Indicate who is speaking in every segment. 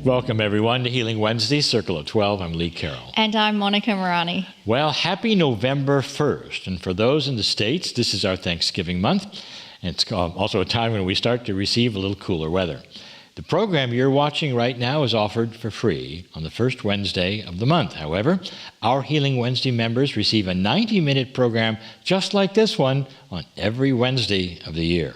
Speaker 1: Welcome, everyone, to Healing Wednesday, Circle of 12. I'm Lee Carroll.
Speaker 2: And I'm Monica Morani.
Speaker 1: Well, happy November 1st. And for those in the States, this is our Thanksgiving month. And it's also a time when we start to receive a little cooler weather. The program you're watching right now is offered for free on the first Wednesday of the month. However, our Healing Wednesday members receive a 90-minute program just like this one on every Wednesday of the year.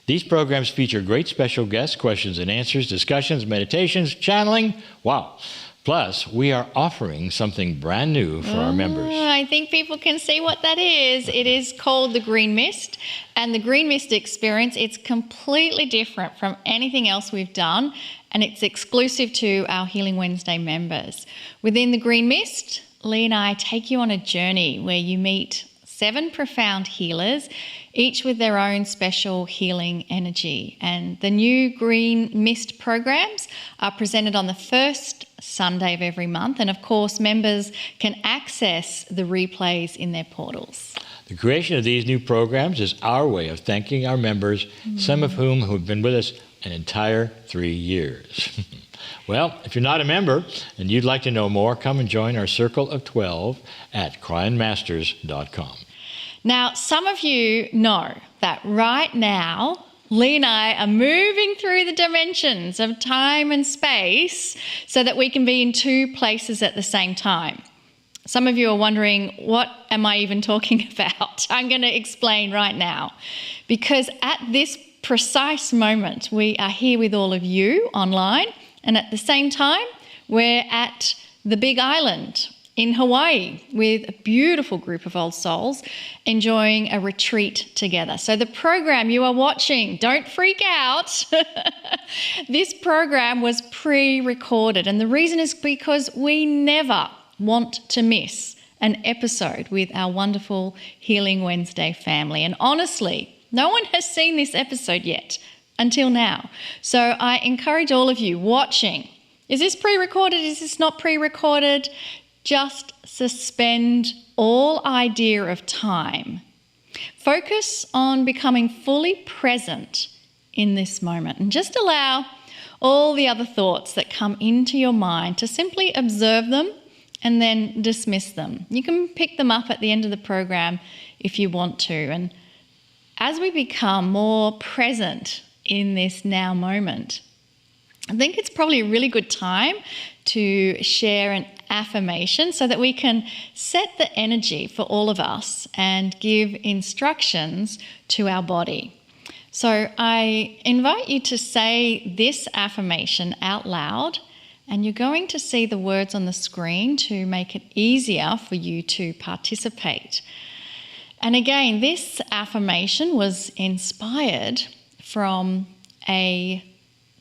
Speaker 1: These programs feature great special guests, questions and answers, discussions, meditations, channeling. Wow. Plus, we are offering something brand new for our members.
Speaker 2: I think people can see what that is. It is called the Green Mist. And the Green Mist experience, it's completely different from anything else we've done. And it's exclusive to our Healing Wednesday members. Within the Green Mist, Lee and I take you on a journey where you meet 7 profound healers, each with their own special healing energy. And the new Green Mist programs are presented on the first Sunday of every month. And of course, members can access the replays in their portals.
Speaker 1: The creation of these new programs is our way of thanking our members, some of whom have been with us an entire 3 years. Well, if you're not a member and you'd like to know more, come and join our Circle of 12 at cryandmasters.com.
Speaker 2: Now, some of you know that right now, Lee and I are moving through the dimensions of time and space so that we can be in 2 places at the same time. Some of you are wondering, what am I even talking about? I'm going to explain right now. Because at this precise moment, we are here with all of you online, and at the same time, we're at the Big Island in Hawaii with a beautiful group of old souls enjoying a retreat together. So the program you are watching, don't freak out. This program was pre-recorded, and the reason is because we never want to miss an episode with our wonderful Healing Wednesday family. And honestly, no one has seen this episode yet until now. So I encourage all of you watching. Is this pre-recorded? Is this not pre-recorded? Just suspend all idea of time. Focus on becoming fully present in this moment and just allow all the other thoughts that come into your mind to simply observe them and then dismiss them. You can pick them up at the end of the program if you want to. And as we become more present in this now moment, I think it's probably a really good time to share an affirmation so that we can set the energy for all of us and give instructions to our body. So I invite you to say this affirmation out loud, and you're going to see the words on the screen to make it easier for you to participate. And again, this affirmation was inspired from a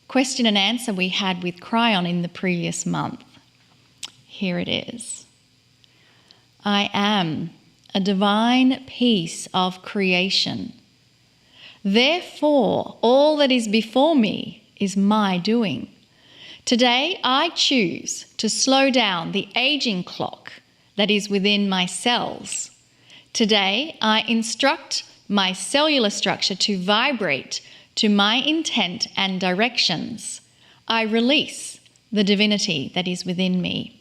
Speaker 2: question and answer we had with Cryon in the previous month. Here it is. I am a divine piece of creation. Therefore, all that is before me is my doing. Today, I choose to slow down the aging clock that is within my cells. Today, I instruct my cellular structure to vibrate to my intent and directions. I release the divinity that is within me.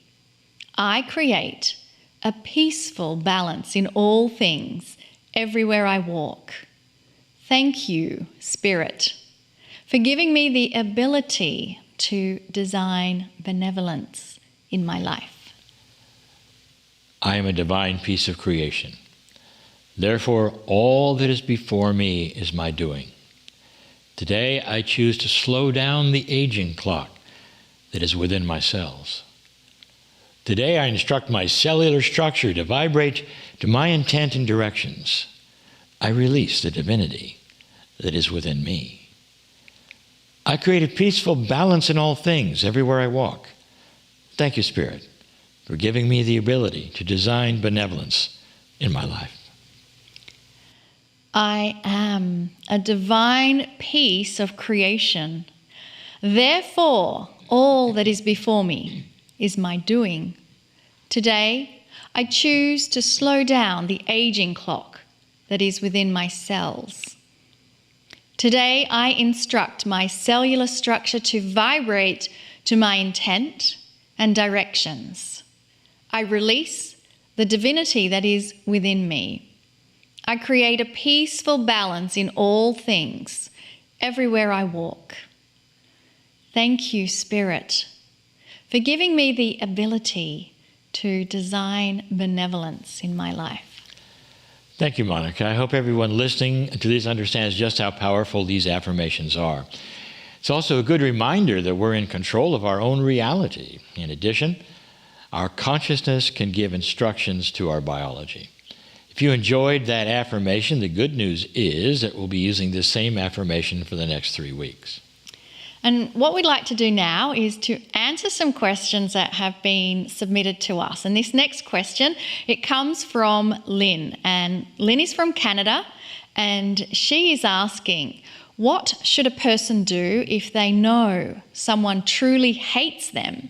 Speaker 2: I create a peaceful balance in all things, everywhere I walk. Thank you, Spirit, for giving me the ability to design benevolence in my life.
Speaker 1: I am a divine piece of creation. Therefore, all that is before me is my doing. Today, I choose to slow down the aging clock that is within my cells. Today, I instruct my cellular structure to vibrate to my intent and directions. I release the divinity that is within me. I create a peaceful balance in all things, everywhere I walk. Thank you, Spirit, for giving me the ability to design benevolence in my life.
Speaker 2: I am a divine piece of creation. Therefore, all that is before me is my doing. Today, I choose to slow down the aging clock that is within my cells. Today, I instruct my cellular structure to vibrate to my intent and directions. I release the divinity that is within me. I create a peaceful balance in all things, everywhere I walk. Thank you, Spirit, for giving me the ability to design benevolence in my life.
Speaker 1: Thank you, Monica. I hope everyone listening to these understands just how powerful these affirmations are. It's also a good reminder that we're in control of our own reality. In addition, our consciousness can give instructions to our biology. If you enjoyed that affirmation, the good news is that we'll be using this same affirmation for the next 3 weeks.
Speaker 2: And what we'd like to do now is to answer some questions that have been submitted to us. And this next question, it comes from Lynn. And Lynn is from Canada, and she is asking, what should a person do if they know someone truly hates them?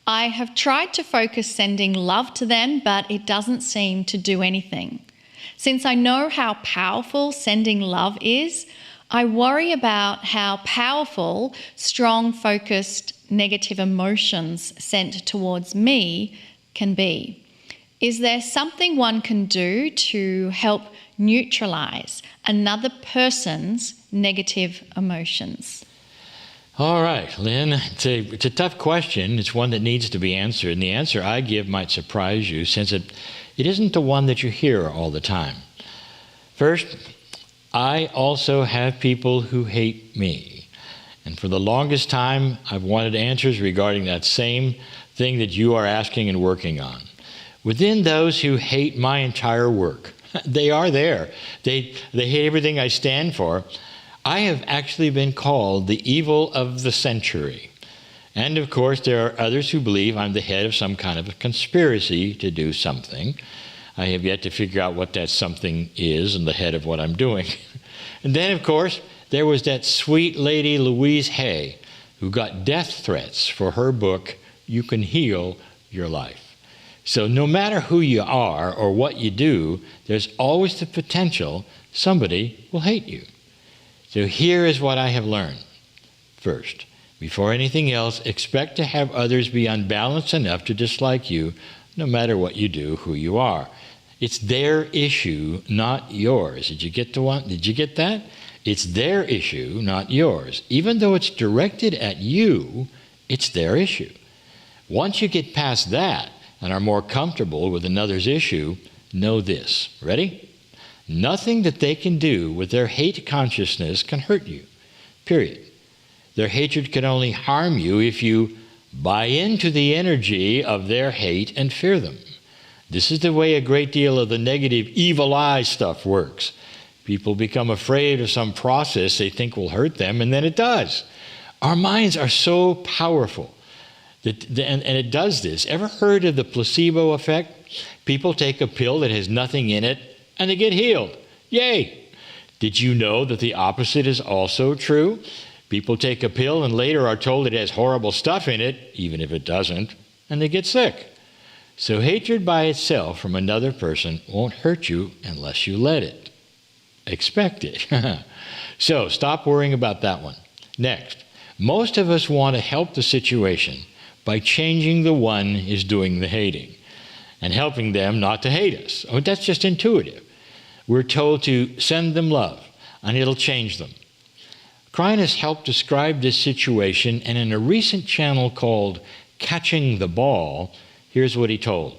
Speaker 2: I have tried to focus sending love to them, but it doesn't seem to do anything. Since I know how powerful sending love is, I worry about how powerful, strong, focused, negative emotions sent towards me can be. Is there something one can do to help neutralize another person's negative emotions?
Speaker 1: All right, Lynn, it's a tough question. It's one that needs to be answered, and the answer I give might surprise you since it isn't the one that you hear all the time. First, I also have people who hate me. And for the longest time, I've wanted answers regarding that same thing that you are asking and working on. Within those who hate my entire work, they are there. They hate everything I stand for. I have actually been called the evil of the century. And of course, there are others who believe I'm the head of some kind of a conspiracy to do something. I have yet to figure out what that something is and the head of what I'm doing. And then, of course, there was that sweet lady Louise Hay who got death threats for her book, You Can Heal Your Life. So no matter who you are or what you do, there's always the potential somebody will hate you. So here is what I have learned. First, before anything else, expect to have others be unbalanced enough to dislike you, no matter what you do, who you are. It's their issue, not yours. Did you get the one? Did you get that? It's their issue, not yours. Even though it's directed at you, it's their issue. Once you get past that and are more comfortable with another's issue, know this. Ready? Nothing that they can do with their hate consciousness can hurt you. Period. Their hatred can only harm you if you buy into the energy of their hate and fear them. This is the way a great deal of the negative evil eye stuff works. People become afraid of some process they think will hurt them, and then it does. Our minds are so powerful, and it does this. Ever heard of the placebo effect? People take a pill that has nothing in it, and they get healed. Yay! Did you know that the opposite is also true? People take a pill and later are told it has horrible stuff in it, even if it doesn't, and they get sick. So hatred by itself from another person won't hurt you unless you let it. Expect it. So stop worrying about that one. Next, most of us want to help the situation by changing the one who's doing the hating and helping them not to hate us. Oh, that's just intuitive. We're told to send them love, and it'll change them. Aquinas helped describe this situation, and in a recent channel called Catching the Ball, here's what he told.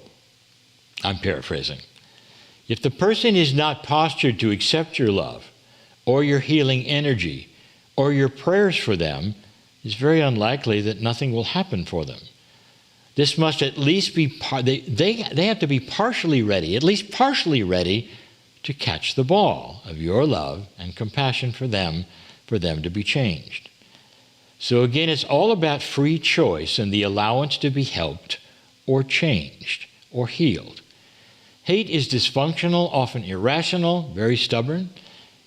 Speaker 1: I'm paraphrasing. If the person is not postured to accept your love, or your healing energy, or your prayers for them, it's very unlikely that nothing will happen for them. This must at least be, they have to be partially ready, at least partially ready, to catch the ball of your love and compassion for them to be changed. So again, it's all about free choice and the allowance to be helped or changed or healed. Hate is dysfunctional, often irrational, very stubborn.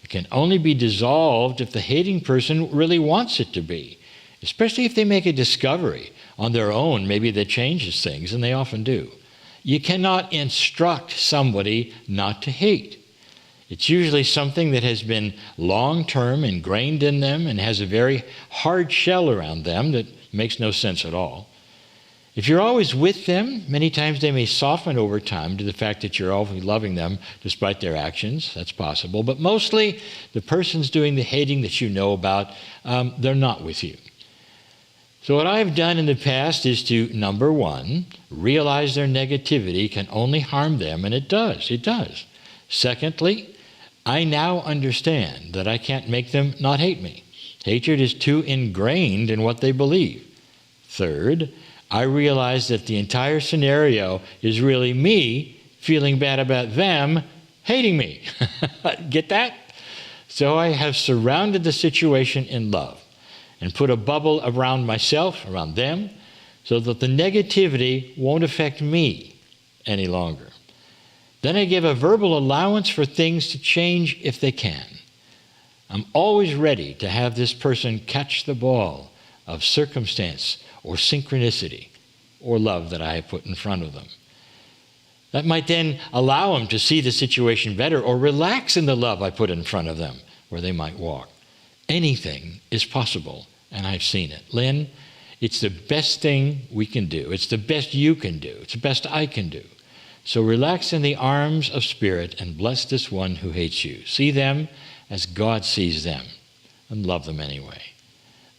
Speaker 1: It can only be dissolved if the hating person really wants it to be, especially if they make a discovery on their own, maybe that changes things, and they often do. You cannot instruct somebody not to hate. It's usually something that has been long-term ingrained in them and has a very hard shell around them that It makes no sense at all. If you're always with them, many times they may soften over time to the fact that you're always loving them despite their actions. That's possible. But mostly, the person's doing the hating that you know about, they're not with you. So what I've done in the past is to, number one, realize their negativity can only harm them, and it does. It does. Secondly, I now understand that I can't make them not hate me. Hatred is too ingrained in what they believe. Third, I realize that the entire scenario is really me feeling bad about them hating me. Get that? So I have surrounded the situation in love and put a bubble around myself, around them, so that the negativity won't affect me any longer. Then I give a verbal allowance for things to change if they can. I'm always ready to have this person catch the ball of circumstance or synchronicity or love that I have put in front of them. That might then allow them to see the situation better or relax in the love I put in front of them where they might walk. Anything is possible, and I've seen it. Lynn, it's the best thing we can do. It's the best you can do. It's the best I can do. So relax in the arms of Spirit and bless this one who hates you. See them as God sees them and love them anyway.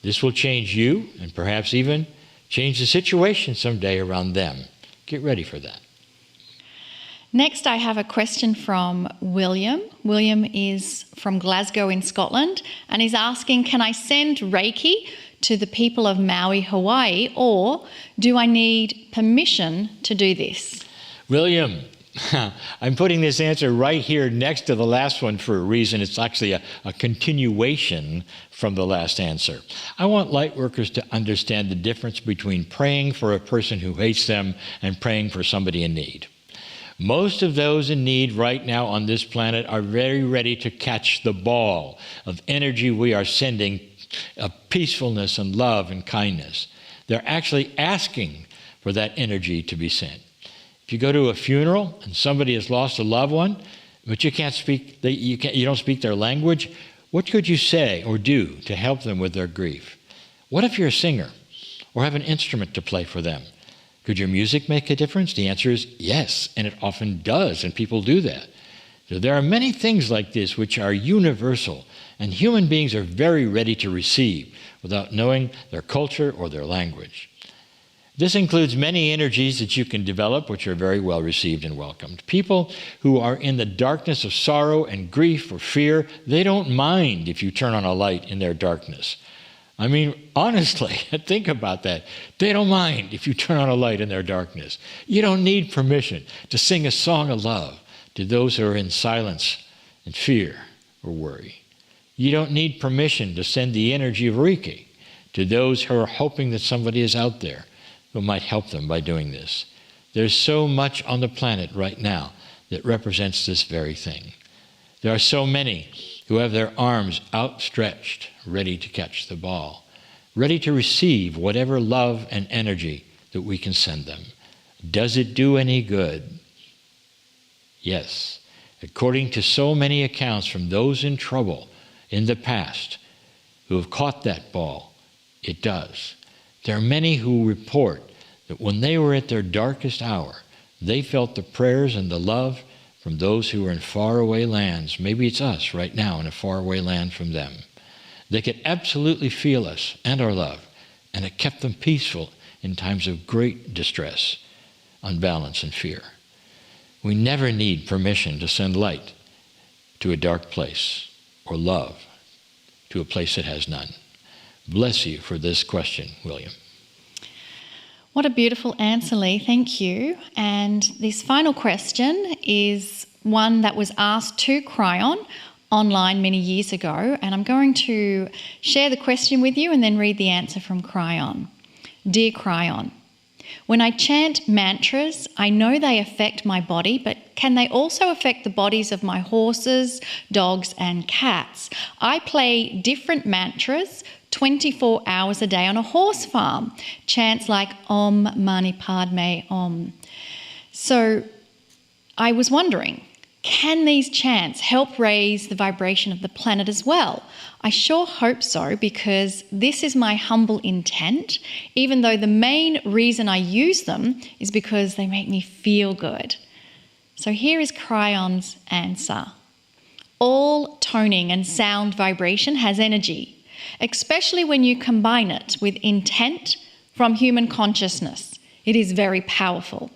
Speaker 1: This will change you and perhaps even change the situation someday around them. Get ready for that.
Speaker 2: Next, I have a question from William. William is from Glasgow in Scotland, and he's asking, can I send Reiki to the people of Maui, Hawaii, or do I need permission to do this?
Speaker 1: William, I'm putting this answer right here next to the last one for a reason. It's actually a continuation from the last answer. I want light workers to understand the difference between praying for a person who hates them and praying for somebody in need. Most of those in need right now on this planet are very ready to catch the ball of energy we are sending, of peacefulness and love and kindness. They're actually asking for that energy to be sent. If you go to a funeral and somebody has lost a loved one, but you can't speak, you don't speak their language, what could you say or do to help them with their grief? What if you're a singer or have an instrument to play for them? Could your music make a difference? The answer is yes, and it often does, and people do that. So there are many things like this which are universal, and human beings are very ready to receive without knowing their culture or their language. This includes many energies that you can develop, which are very well received and welcomed. People who are in the darkness of sorrow and grief or fear, they don't mind if you turn on a light in their darkness. I mean, honestly, think about that. They don't mind if you turn on a light in their darkness. You don't need permission to sing a song of love to those who are in silence and fear or worry. You don't need permission to send the energy of Reiki to those who are hoping that somebody is out there who might help them by doing this. There's so much on the planet right now that represents this very thing. There are so many who have their arms outstretched, ready to catch the ball, ready to receive whatever love and energy that we can send them. Does it do any good? Yes. According to so many accounts from those in trouble in the past who have caught that ball, it does. There are many who report that when they were at their darkest hour, they felt the prayers and the love from those who are in faraway lands. Maybe it's us right now in a faraway land from them. They could absolutely feel us and our love, and it kept them peaceful in times of great distress, unbalance, and fear. We never need permission to send light to a dark place or love to a place that has none. Bless you for this question, William.
Speaker 2: What a beautiful answer, Lee. Thank you. And this final question is one that was asked to Cryon online many years ago, and I'm going to share the question with you and then read the answer from Cryon. Dear Cryon, when I chant mantras, I know they affect my body, but can they also affect the bodies of my horses, dogs, and cats? I play different mantras 24 hours a day on a horse farm. Chants like Om Mani Padme Om. So I was wondering, can these chants help raise the vibration of the planet as well? I sure hope so, because this is my humble intent, even though the main reason I use them is because they make me feel good. So here is Cryon's answer. All toning and sound vibration has energy, especially when you combine it with intent from human consciousness. It is very powerful.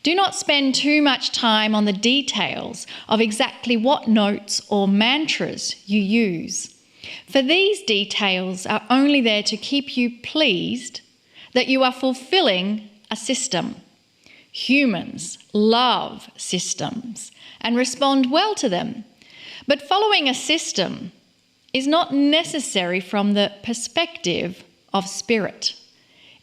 Speaker 2: Do not spend too much time on the details of exactly what notes or mantras you use, for these details are only there to keep you pleased that you are fulfilling a system. Humans love systems and respond well to them, but following a system is not necessary from the perspective of spirit.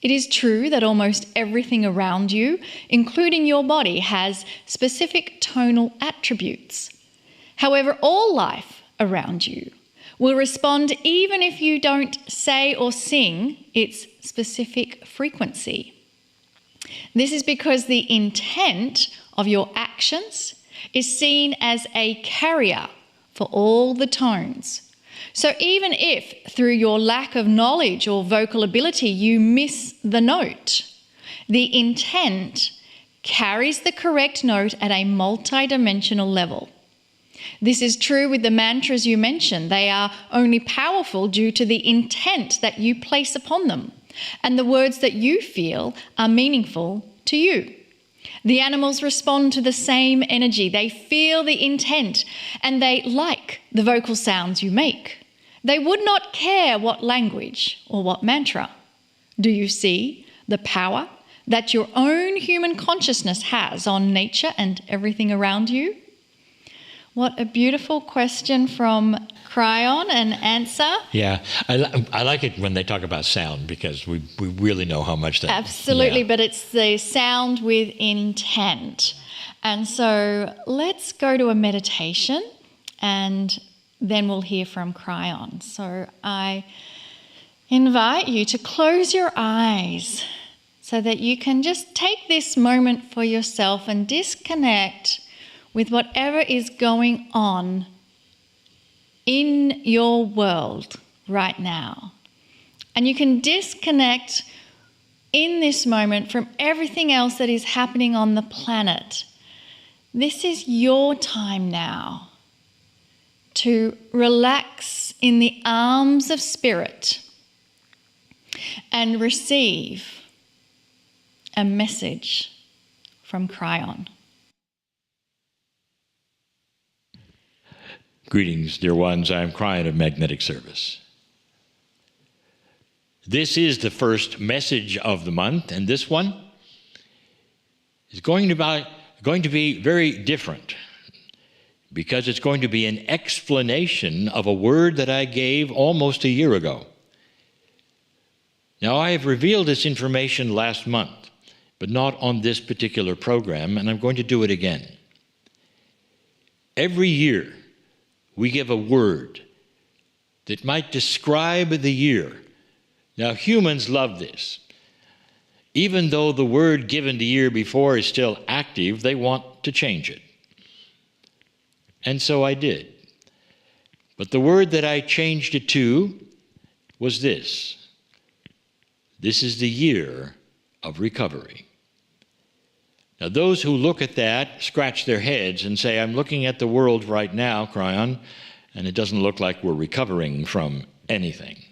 Speaker 2: It is true that almost everything around you, including your body, has specific tonal attributes. However, all life around you will respond even if you don't say or sing its specific frequency. This is because the intent of your actions is seen as a carrier for all the tones. So even if, through your lack of knowledge or vocal ability, you miss the note, the intent carries the correct note at a multidimensional level. This is true with the mantras you mentioned. They are only powerful due to the intent that you place upon them, and the words that you feel are meaningful to you. The animals respond to the same energy. They feel the intent, and they like the vocal sounds you make. They would not care what language or what mantra. Do you see the power that your own human consciousness has on nature and everything around you? What a beautiful question from Cryon and answer.
Speaker 1: Yeah, I like it when they talk about sound, because we really know how much that...
Speaker 2: Absolutely,
Speaker 1: yeah.
Speaker 2: But it's the sound with intent. And so let's go to a meditation, and then we'll hear from Cryon. So I invite you to close your eyes so that you can just take this moment for yourself and disconnect with whatever is going on in your world right now. And you can disconnect in this moment from everything else that is happening on the planet. This is your time now to relax in the arms of spirit and receive a message from Cryon.
Speaker 1: Greetings, dear ones. I am Cryon of Magnetic Service. This is the first message of the month, and this one is going to be very different, because it's going to be an explanation of a word that I gave almost a year ago. Now, I have revealed this information last month, but not on this particular program, and I'm going to do it again. Every year, we give a word that might describe the year. Now, humans love this. Even though the word given the year before is still active, they want to change it. And so I did. But the word that I changed it to was this. This is the year of recovery. Now, those who look at that scratch their heads and say, I'm looking at the world right now, Cryon, and it doesn't look like we're recovering from anything.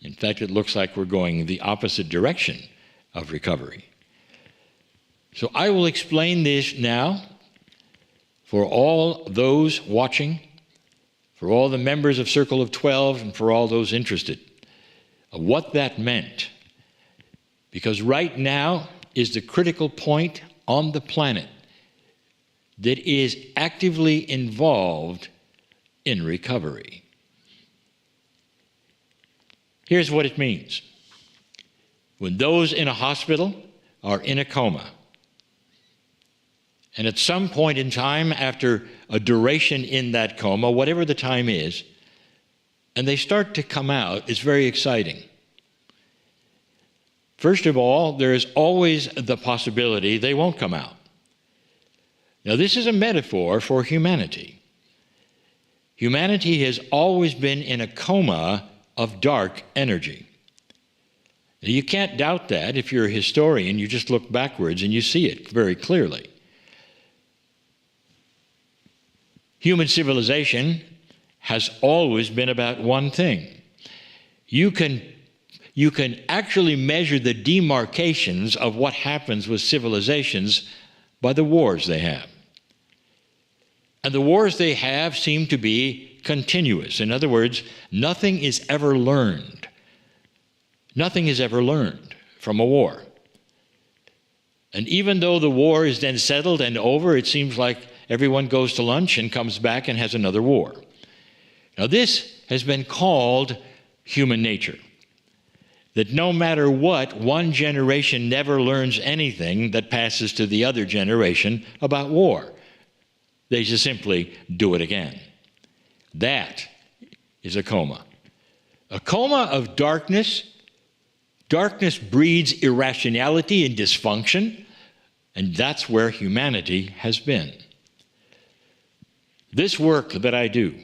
Speaker 1: In fact, it looks like we're going the opposite direction of recovery. So I will explain this now for all those watching, for all the members of Circle of 12, and for all those interested, of what that meant. Because right now is the critical point on the planet that is actively involved in recovery. Here's what it means. When those in a hospital are in a coma, and at some point in time after a duration in that coma, whatever the time is, and they start to come out, it's very exciting. First of all, there is always the possibility they won't come out. Now, this is a metaphor for humanity. Humanity has always been in a coma of dark energy. You can't doubt that. If you're a historian, you just look backwards and you see it very clearly. Human civilization has always been about one thing. You can actually measure the demarcations of what happens with civilizations by the wars they have. And the wars they have seem to be continuous. In other words, nothing is ever learned. Nothing is ever learned from a war. And even though the war is then settled and over, it seems like everyone goes to lunch and comes back and has another war. Now, this has been called human nature. That no matter what, one generation never learns anything that passes to the other generation about war. They just simply do it again. That is a coma. A coma of darkness. Darkness breeds irrationality and dysfunction, and that's where humanity has been. This work that I do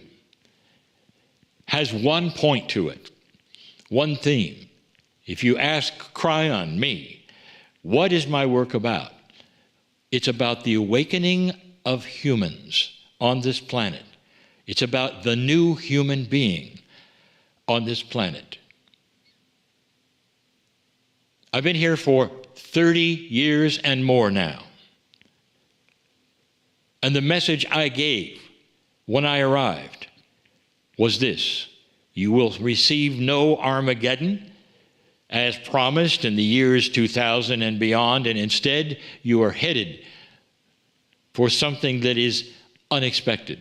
Speaker 1: has one point to it, one theme. If you ask Cryon, me, what is my work about? It's about the awakening of humans on this planet. It's about the new human being on this planet. I've been here for 30 years and more now. And the message I gave when I arrived was this: you will receive no Armageddon as promised in the years 2000 and beyond, and instead you are headed for something that is unexpected.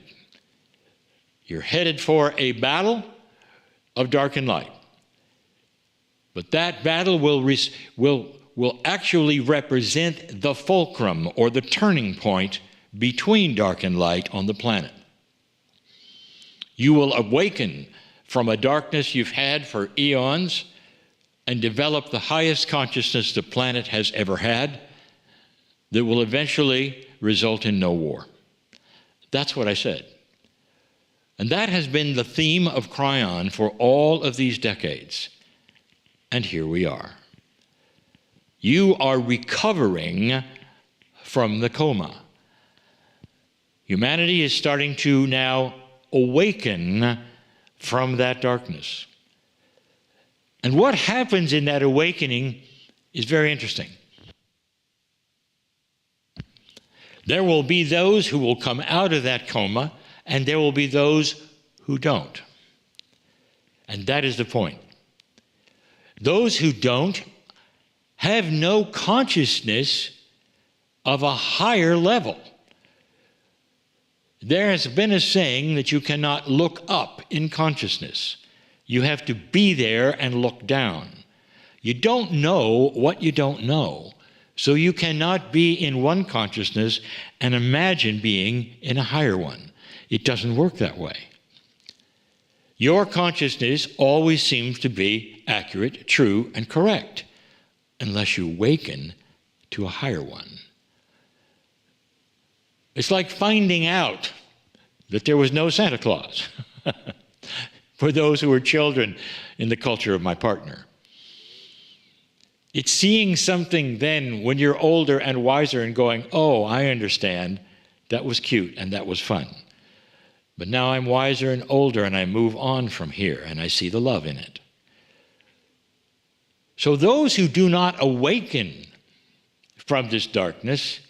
Speaker 1: You're headed for a battle of dark and light. But that battle will actually represent the fulcrum or the turning point between dark and light on the planet. You will awaken from a darkness you've had for eons and develop the highest consciousness the planet has ever had that will eventually result in no war. That's what I said. And that has been the theme of Cryon for all of these decades. And here we are. You are recovering from the coma. Humanity is starting to now awaken from that darkness. And what happens in that awakening is very interesting. There will be those who will come out of that coma, and there will be those who don't. And that is the point. Those who don't have no consciousness of a higher level. There has been a saying that you cannot look up in consciousness. You have to be there and look down. You don't know what you don't know, so you cannot be in one consciousness and imagine being in a higher one. It doesn't work that way. Your consciousness always seems to be accurate, true, and correct, unless you awaken to a higher one. It's like finding out that there was no Santa Claus for those who were children in the culture of my partner. It's seeing something then when you're older and wiser and going, oh, I understand, that was cute and that was fun. But now I'm wiser and older and I move on from here and I see the love in it. So those who do not awaken from this darkness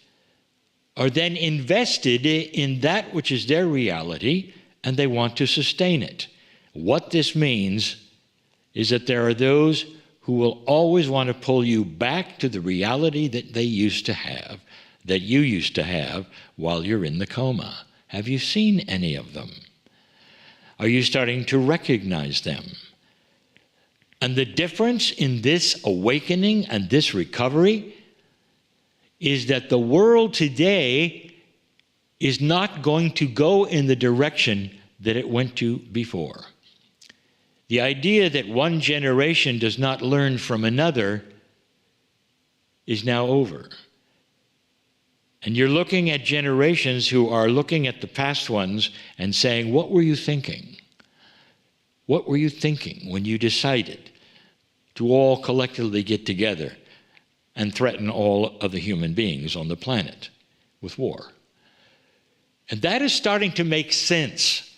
Speaker 1: are then invested in that which is their reality, and they want to sustain it. What this means is that there are those who will always want to pull you back to the reality that they used to have, that you used to have while you're in the coma. Have you seen any of them? Are you starting to recognize them? And the difference in this awakening and this recovery is that the world today is not going to go in the direction that it went to before. The idea that one generation does not learn from another is now over. And you're looking at generations who are looking at the past ones and saying, what were you thinking? What were you thinking when you decided to all collectively get together and threaten all of the human beings on the planet with war? And that is starting to make sense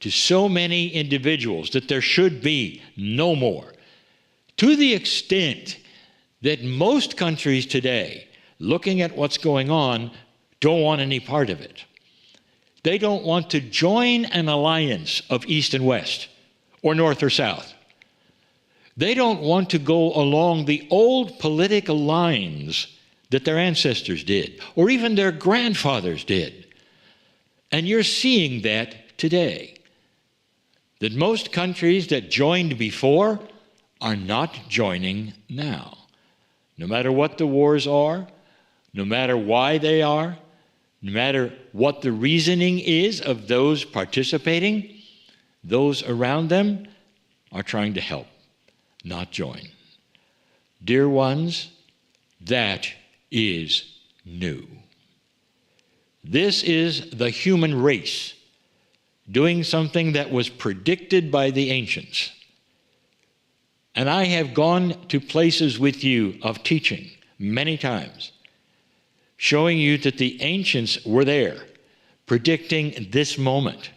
Speaker 1: to so many individuals that there should be no more, to the extent that most countries today, looking at what's going on, don't want any part of it. They don't want to join an alliance of East and West, or North or South. They don't want to go along the old political lines that their ancestors did, or even their grandfathers did. And you're seeing that today. That most countries that joined before are not joining now. No matter what the wars are, no matter why they are, no matter what the reasoning is of those participating, those around them are trying to help, not join. Dear ones, that is new. This is the human race doing something that was predicted by the ancients. And I have gone to places with you of teaching many times, showing you that the ancients were there, predicting this moment,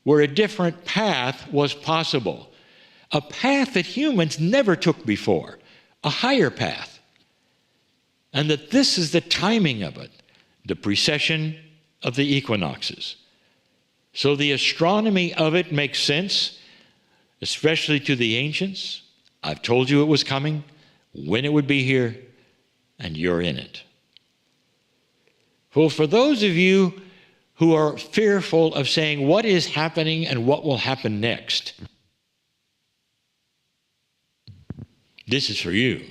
Speaker 1: where a different path was possible, a path that humans never took before, a higher path. And that this is the timing of it, the precession of the equinoxes. So the astronomy of it makes sense, especially to the ancients. I've told you it was coming, when it would be here, and you're in it. Well, for those of you who are fearful of saying what is happening and what will happen next, this is for you.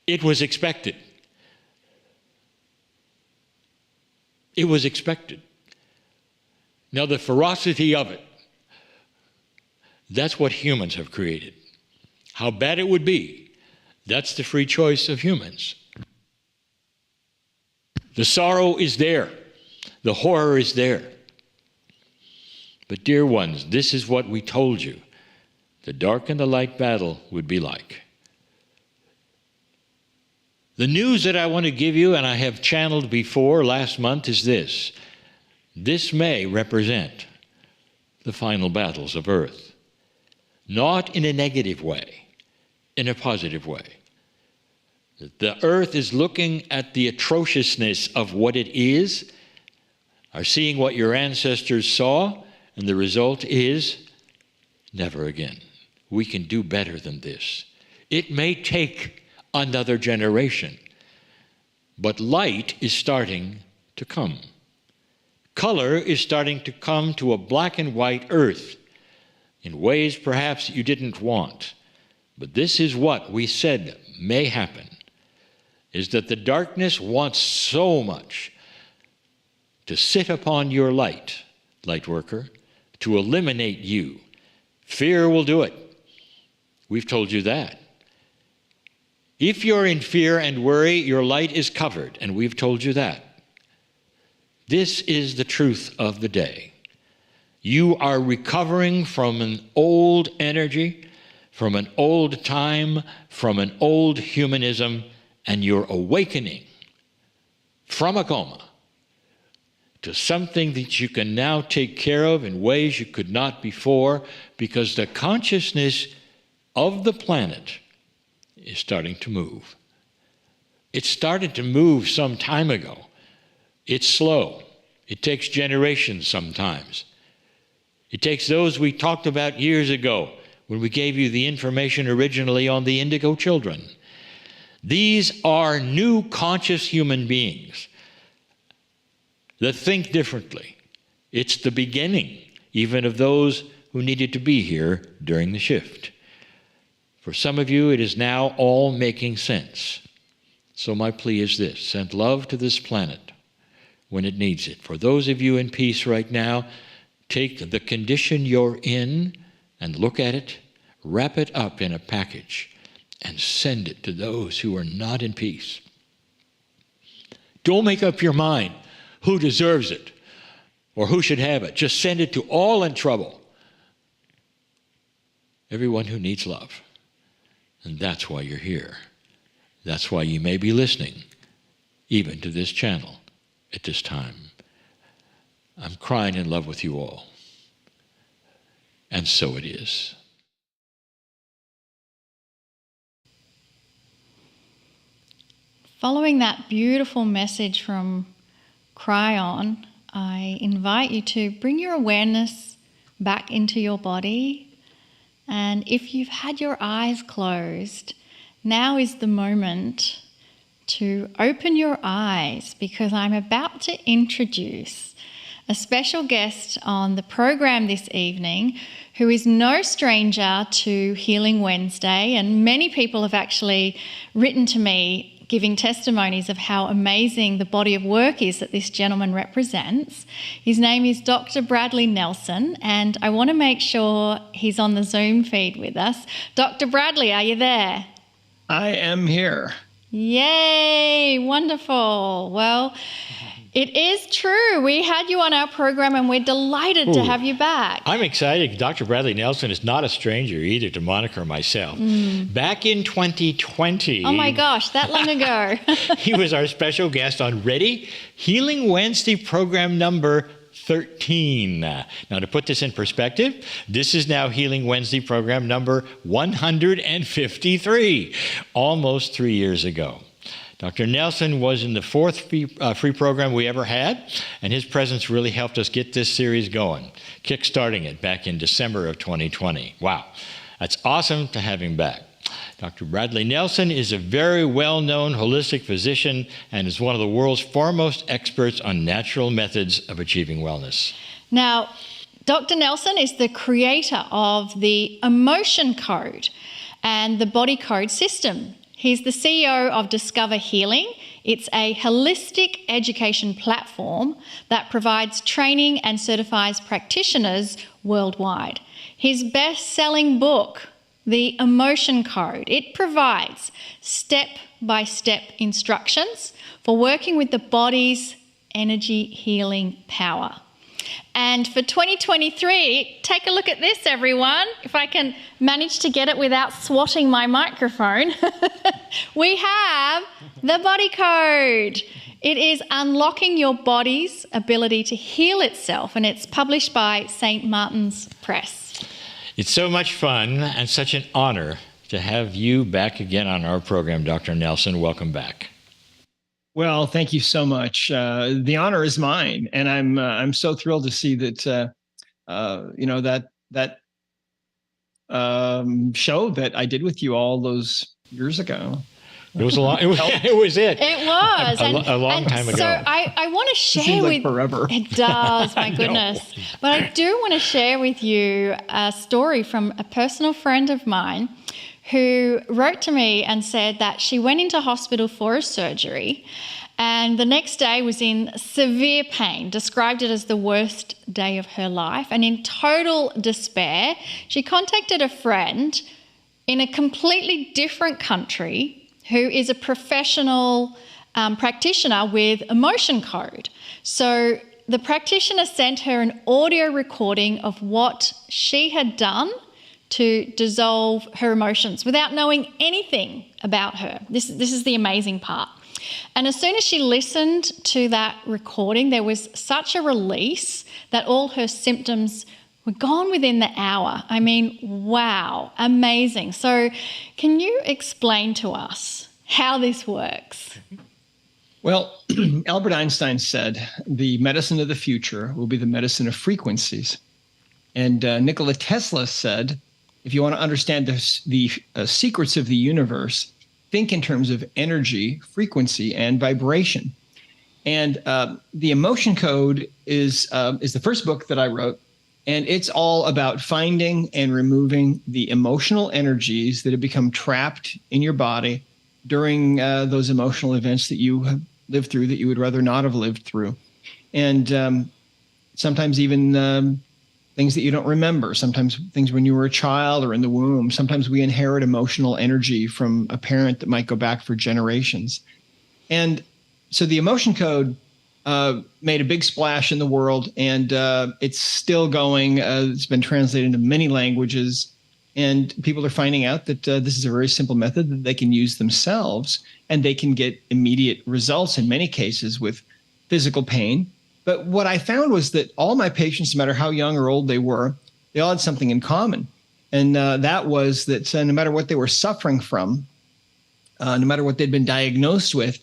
Speaker 1: It was expected. It was expected. Now, the ferocity of it, that's what humans have created. How bad it would be, that's the free choice of humans. The sorrow is there. The horror is there. But dear ones, this is what we told you the dark and the light battle would be like. The news that I want to give you, and I have channeled before last month, is this. This may represent the final battles of earth. Not in a negative way, in a positive way. The earth is looking at the atrociousness of what it is, are seeing what your ancestors saw, and the result is never again. We can do better than this. It may take another generation, but light is starting to come. Color is starting to come to a black and white earth in ways perhaps you didn't want. But this is what we said may happen, is that the darkness wants so much to sit upon your light, light worker, to eliminate you. Fear will do it. We've told you that. If you're in fear and worry, your light is covered, and we've told you that. This is the truth of the day. You are recovering from an old energy, from an old time, from an old humanism, and you're awakening from a coma to something that you can now take care of in ways you could not before, because the consciousness of the planet is starting to move. It started to move some time ago. It's slow. It takes generations sometimes. It takes those we talked about years ago when we gave you the information originally on the indigo children. These are new conscious human beings that think differently. It's the beginning even of those who needed to be here during the shift. For some of you, it is now all making sense. So my plea is this: send love to this planet when it needs it. For those of you in peace right now, take the condition you're in and look at it, wrap it up in a package, and send it to those who are not in peace. Don't make up your mind who deserves it or who should have it. Just send it to all in trouble. Everyone who needs love. And that's why you're here. That's why you may be listening, even to this channel at this time. I'm crying in love with you all. And so it is.
Speaker 2: Following that beautiful message from Cry On, I invite you to bring your awareness back into your body. And if you've had your eyes closed, now is the moment to open your eyes, because I'm about to introduce a special guest on the program this evening who is no stranger to Healing Wednesday. And many people have actually written to me giving testimonies of how amazing the body of work is that this gentleman represents. His name is Dr. Bradley Nelson, and I want to make sure he's on the Zoom feed with us. Dr. Bradley, are you there?
Speaker 3: I am here.
Speaker 2: Yay, wonderful. Well, it is true. We had you on our program and we're delighted to have you back.
Speaker 1: I'm excited. Dr. Bradley Nelson is not a stranger either to Monica or myself. Back in 2020.
Speaker 2: Oh my gosh, that long ago.
Speaker 1: He was our special guest on Ready? Healing Wednesday program number 13. Now, to put this in perspective, this is now Healing Wednesday program number 153, almost 3 years ago. Dr. Nelson was in the fourth free program we ever had, and his presence really helped us get this series going, kick-starting it back in December of 2020. Wow, that's awesome to have him back. Dr. Bradley Nelson is a very well-known holistic physician and is one of the world's foremost experts on natural methods of achieving wellness.
Speaker 2: Now, Dr. Nelson is the creator of the Emotion Code and the Body Code system. He's the CEO of Discover Healing. It's a holistic education platform that provides training and certifies practitioners worldwide. His best-selling book, The Emotion Code, it provides step-by-step instructions for working with the body's energy healing power. And for 2023, take a look at this, everyone. If I can manage to get it without swatting my microphone. We have the Body Code. It is unlocking your body's ability to heal itself, and it's published by St. Martin's Press.
Speaker 1: It's so much fun and such an honor to have you back again on our program, Dr. Nelson. Welcome back.
Speaker 3: Well, thank you so much. The honor is mine, and I'm so thrilled to see that that show that I did with you all those years ago.
Speaker 1: It was a long. It was. It was.
Speaker 2: It was
Speaker 1: a long time ago.
Speaker 2: So I want to share
Speaker 3: seems like
Speaker 2: with
Speaker 3: forever.
Speaker 2: It does, my goodness. But I do want to share with you a story from a personal friend of mine who wrote to me and said that she went into hospital for a surgery and the next day was in severe pain, described it as the worst day of her life. And in total despair, she contacted a friend in a completely different country who is a professional practitioner with Emotion Code. So the practitioner sent her an audio recording of what she had done to dissolve her emotions without knowing anything about her. This is the amazing part. And as soon as she listened to that recording, there was such a release that all her symptoms were gone within the hour. I mean, wow, amazing. So can you explain to us how this works?
Speaker 3: Well, Albert Einstein said, the medicine of the future will be the medicine of frequencies. And Nikola Tesla said, if you want to understand the secrets of the universe, think in terms of energy, frequency, and vibration. And the Emotion Code is the first book that I wrote, and it's all about finding and removing the emotional energies that have become trapped in your body during those emotional events that you have lived through that you would rather not have lived through. And sometimes even things that you don't remember, sometimes things when you were a child or in the womb. Sometimes we inherit emotional energy from a parent that might go back for generations. And the emotion code made a big splash in the world, and it's still going. It's been translated into many languages, and people are finding out that this is a very simple method that they can use themselves, and they can get immediate results in many cases with physical pain. But what I found was that all my patients, no matter how young or old they were, they all had something in common. And that was that no matter what they were suffering from, no matter what they'd been diagnosed with,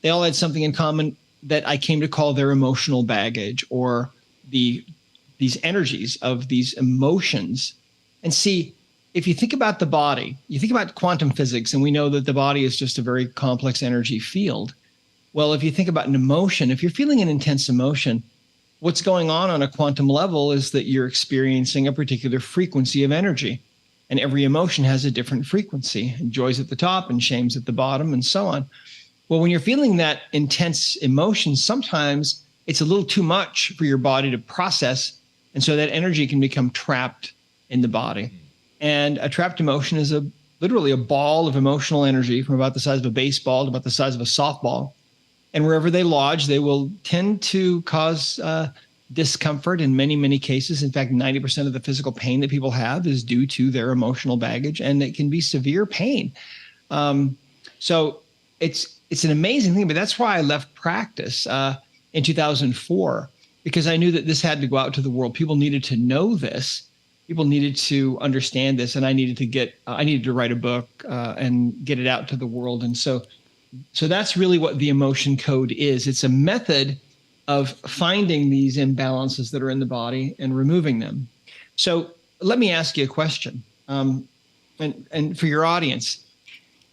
Speaker 3: they all had something in common that I came to call their emotional baggage, or these energies of these emotions. And see, if you think about the body, you think about quantum physics, and we know that the body is just a very complex energy field. Well, if you think about an emotion, if you're feeling an intense emotion, what's going on a quantum level is that you're experiencing a particular frequency of energy. And every emotion has a different frequency. And joy's at the top and shame's at the bottom, and so on. Well, when you're feeling that intense emotion, sometimes it's a little too much for your body to process. And so that energy can become trapped in the body. And a trapped emotion is literally a ball of emotional energy from about the size of a baseball to about the size of a softball. And wherever they lodge, they will tend to cause discomfort in many, many cases. In fact, 90% of the physical pain that people have is due to their emotional baggage, and it can be severe pain. So it's an amazing thing, but that's why I left practice in 2004, because I knew that this had to go out to the world. People needed to know this. People needed to understand this, and I needed to write a book and get it out to the world. And so that's really what the emotion code is. It's a method of finding these imbalances that are in the body and removing them. So let me ask you a question. And for your audience,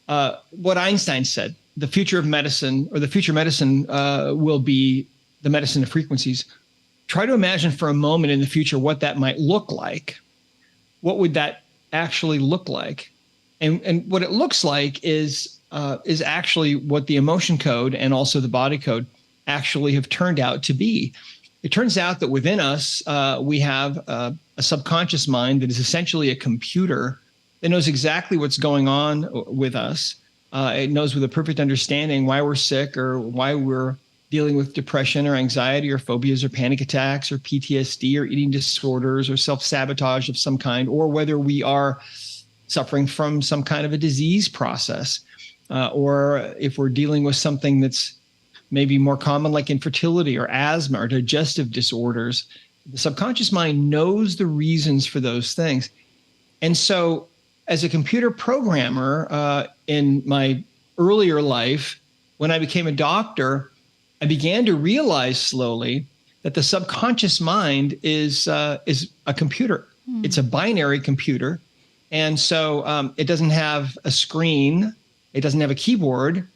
Speaker 3: what Einstein said, the future of medicine, or the future medicine will be the medicine of frequencies. Try to imagine for a moment in the future what that might look like. What would that actually look like? And what it looks like is actually what the emotion code and also the body code actually have turned out to be. It turns out that within us, we have a subconscious mind that is essentially a computer that knows exactly what's going on with us. It knows with a perfect understanding why we're sick, or why we're dealing with depression or anxiety or phobias or panic attacks or PTSD or eating disorders or self-sabotage of some kind, or whether we are suffering from some kind of a disease process, or if we're dealing with something that's maybe more common like infertility or asthma or digestive disorders. The subconscious mind knows the reasons for those things. And so as a computer programmer in my earlier life, when I became a doctor, I began to realize slowly that the subconscious mind is a computer. It's a binary computer. And so it doesn't have a screen. It doesn't have a keyboard.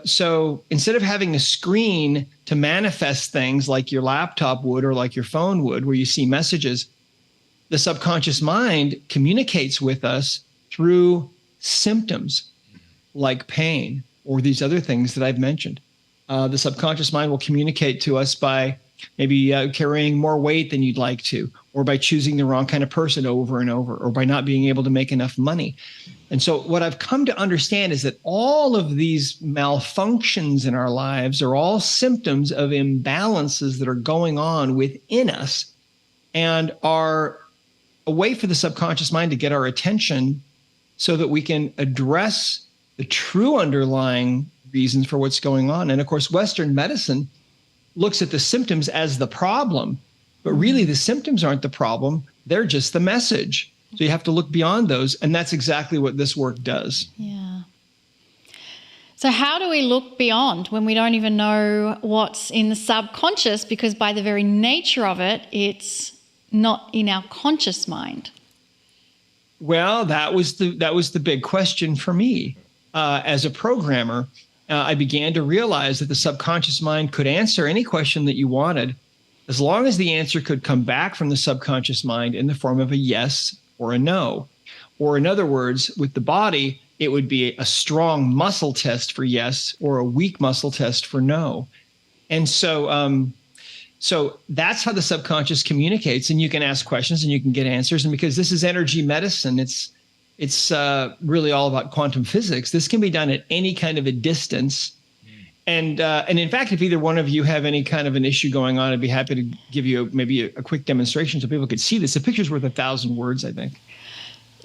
Speaker 3: So instead of having a screen to manifest things like your laptop would or like your phone would, where you see messages, the subconscious mind communicates with us through symptoms like pain or these other things that I've mentioned. The subconscious mind will communicate to us by maybe carrying more weight than you'd like to, or by choosing the wrong kind of person over and over, or by not being able to make enough money. And so what I've come to understand is that all of these malfunctions in our lives are all symptoms of imbalances that are going on within us, and are a way for the subconscious mind to get our attention so that we can address the true underlying reasons for what's going on. And of course, Western medicine looks at the symptoms as the problem, but really the symptoms aren't the problem. They're just the message. So you have to look beyond those. And that's exactly what this work does.
Speaker 2: Yeah. So how do we look beyond when we don't even know what's in the subconscious? Because by the very nature of it, it's not in our conscious mind.
Speaker 3: Well, that was the big question for me. As a programmer, I began to realize that the subconscious mind could answer any question that you wanted, as long as the answer could come back from the subconscious mind in the form of a yes or a no. Or in other words, with the body, it would be a strong muscle test for yes, or a weak muscle test for no. And so that's how the subconscious communicates. And you can ask questions and you can get answers. And because this is energy medicine, it's really all about quantum physics. This can be done at any kind of a distance. And in fact, if either one of you have any kind of an issue going on, I'd be happy to give you maybe a quick demonstration so people could see this. A picture's worth 1,000 words, I think.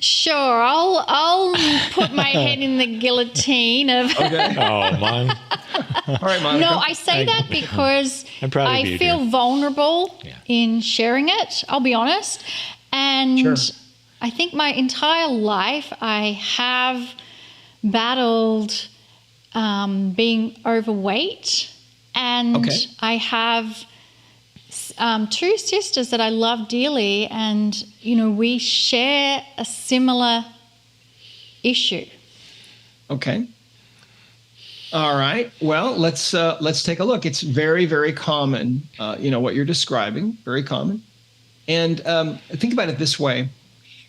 Speaker 2: Sure, I'll put my head in the guillotine of.
Speaker 3: Okay.
Speaker 1: Oh, mine.
Speaker 3: All right, Monica.
Speaker 2: No, I say that because
Speaker 1: I'm proud of
Speaker 2: I
Speaker 1: you,
Speaker 2: feel
Speaker 1: dear.
Speaker 2: vulnerable
Speaker 1: Yeah.
Speaker 2: in sharing it. I'll be honest, and
Speaker 3: Sure.
Speaker 2: I think my entire life I have battled being overweight, and
Speaker 3: Okay.
Speaker 2: I have two sisters that I love dearly, and we share a similar issue.
Speaker 3: Okay. All right. Well, let's take a look. It's very, very common. What you're describing, very common. And think about it this way: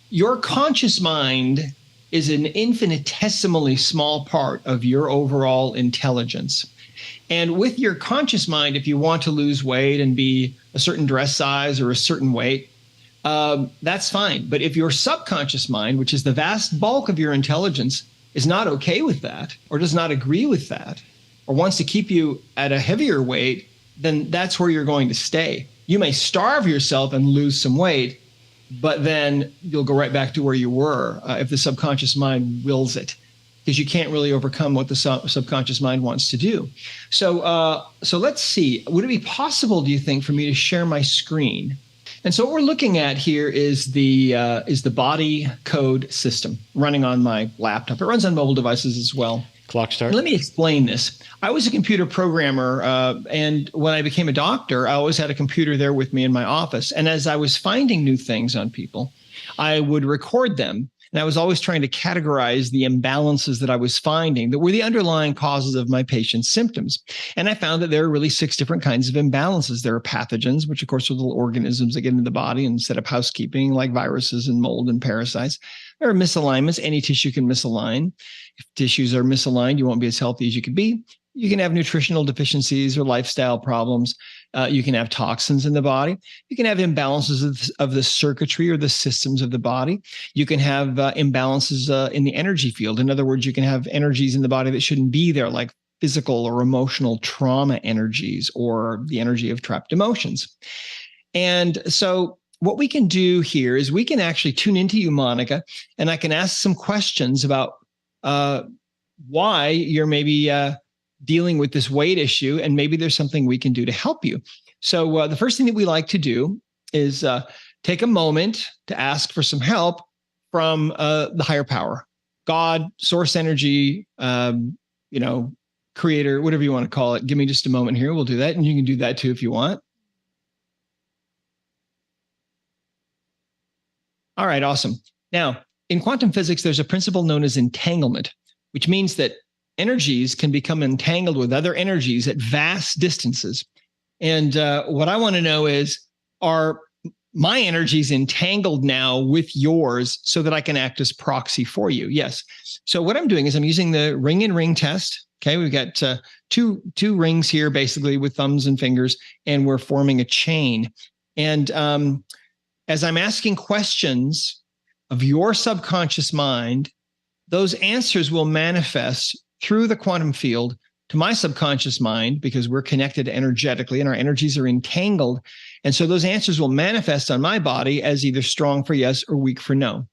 Speaker 3: your conscious mind is an infinitesimally small part of your overall intelligence. And with your conscious mind, if you want to lose weight and be a certain dress size or a certain weight, that's fine. But if your subconscious mind, which is the vast bulk of your intelligence, is not okay with that, or does not agree with that, or wants to keep you at a heavier weight, then that's where you're going to stay. You may starve yourself and lose some weight, but then you'll go right back to where you were if the subconscious mind wills it, because you can't really overcome what the subconscious mind wants to do. So let's see. Would it be possible, do you think, for me to share my screen? And so what we're looking at here is the body code system running on my laptop. It runs on mobile devices as well.
Speaker 1: Clock start.
Speaker 3: Let me explain this. I was a computer programmer, and when I became a doctor, I always had a computer there with me in my office. And as I was finding new things on people, I would record them. And I was always trying to categorize the imbalances that I was finding that were the underlying causes of my patient's symptoms. And I found that there are really 6 different kinds of imbalances. There are pathogens, which of course are little organisms that get into the body and set up housekeeping, like viruses and mold and parasites. There are misalignments. Any tissue can misalign. If tissues are misaligned, you won't be as healthy as you could be. You can have nutritional deficiencies or lifestyle problems. You can have toxins in the body. You can have imbalances of the circuitry or the systems of the body. You can have imbalances in the energy field. In other words, you can have energies in the body that shouldn't be there, like physical or emotional trauma energies or the energy of trapped emotions. And so what we can do here is we can actually tune into you, Monica, and I can ask some questions about why you're maybe dealing with this weight issue, and maybe there's something we can do to help you. So the first thing that we like to do is take a moment to ask for some help from the higher power, God, source energy, creator, whatever you want to call it. Give me just a moment here. We'll do that. And you can do that too if you want. All right, awesome. Now, in quantum physics, there's a principle known as entanglement, which means that energies can become entangled with other energies at vast distances. And what I want to know is, are my energies entangled now with yours so that I can act as proxy for you? Yes. So what I'm doing is I'm using the ring and ring test. Okay, we've got two rings here, basically with thumbs and fingers, and we're forming a chain. And as I'm asking questions of your subconscious mind, those answers will manifest through the quantum field to my subconscious mind, because we're connected energetically and our energies are entangled. And so those answers will manifest on my body as either strong for yes or weak for no.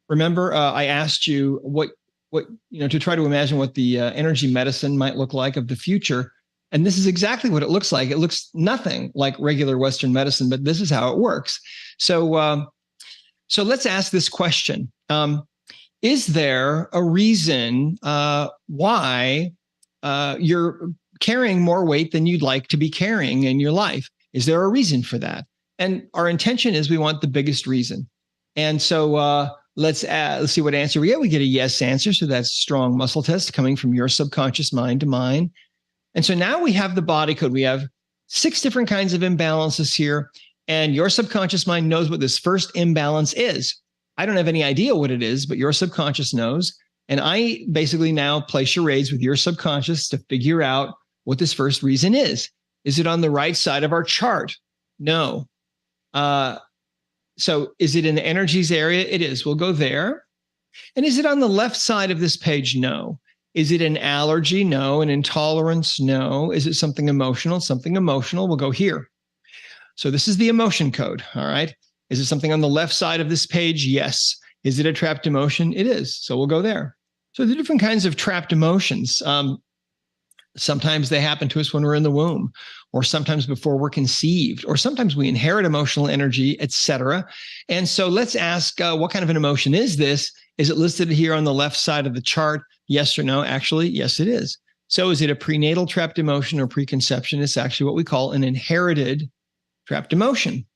Speaker 3: Remember, I asked you what to try to imagine what the energy medicine might look like of the future. And this is exactly what it looks like. It looks nothing like regular Western medicine, but this is how it works. So let's ask this question. Is there a reason why you're carrying more weight than you'd like to be carrying in your life? Is there a reason for that? And our intention is we want the biggest reason. And so let's see what answer we get. We get a yes answer. So that's a strong muscle test coming from your subconscious mind to mine. And so now we have the body code. We have 6 different kinds of imbalances here. And your subconscious mind knows what this first imbalance is. I don't have any idea what it is, but your subconscious knows. And I basically now play charades with your subconscious to figure out what this first reason is. Is it on the right side of our chart? No. So is it in the energies area? It is. We'll go there. And is it on the left side of this page? No. Is it an allergy? No. An intolerance? No. Is it something emotional? Something emotional. We'll go here. So this is the emotion code. All right. Is it something on the left side of this page? Yes. Is it a trapped emotion? It is. So we'll go there. So the different kinds of trapped emotions. Sometimes they happen to us when we're in the womb, or sometimes before we're conceived, or sometimes we inherit emotional energy, etc. And so let's ask, what kind of an emotion is this? Is it listed here on the left side of the chart? Yes or no? Actually, yes, it is. So is it a prenatal trapped emotion or preconception? It's actually what we call an inherited trapped emotion.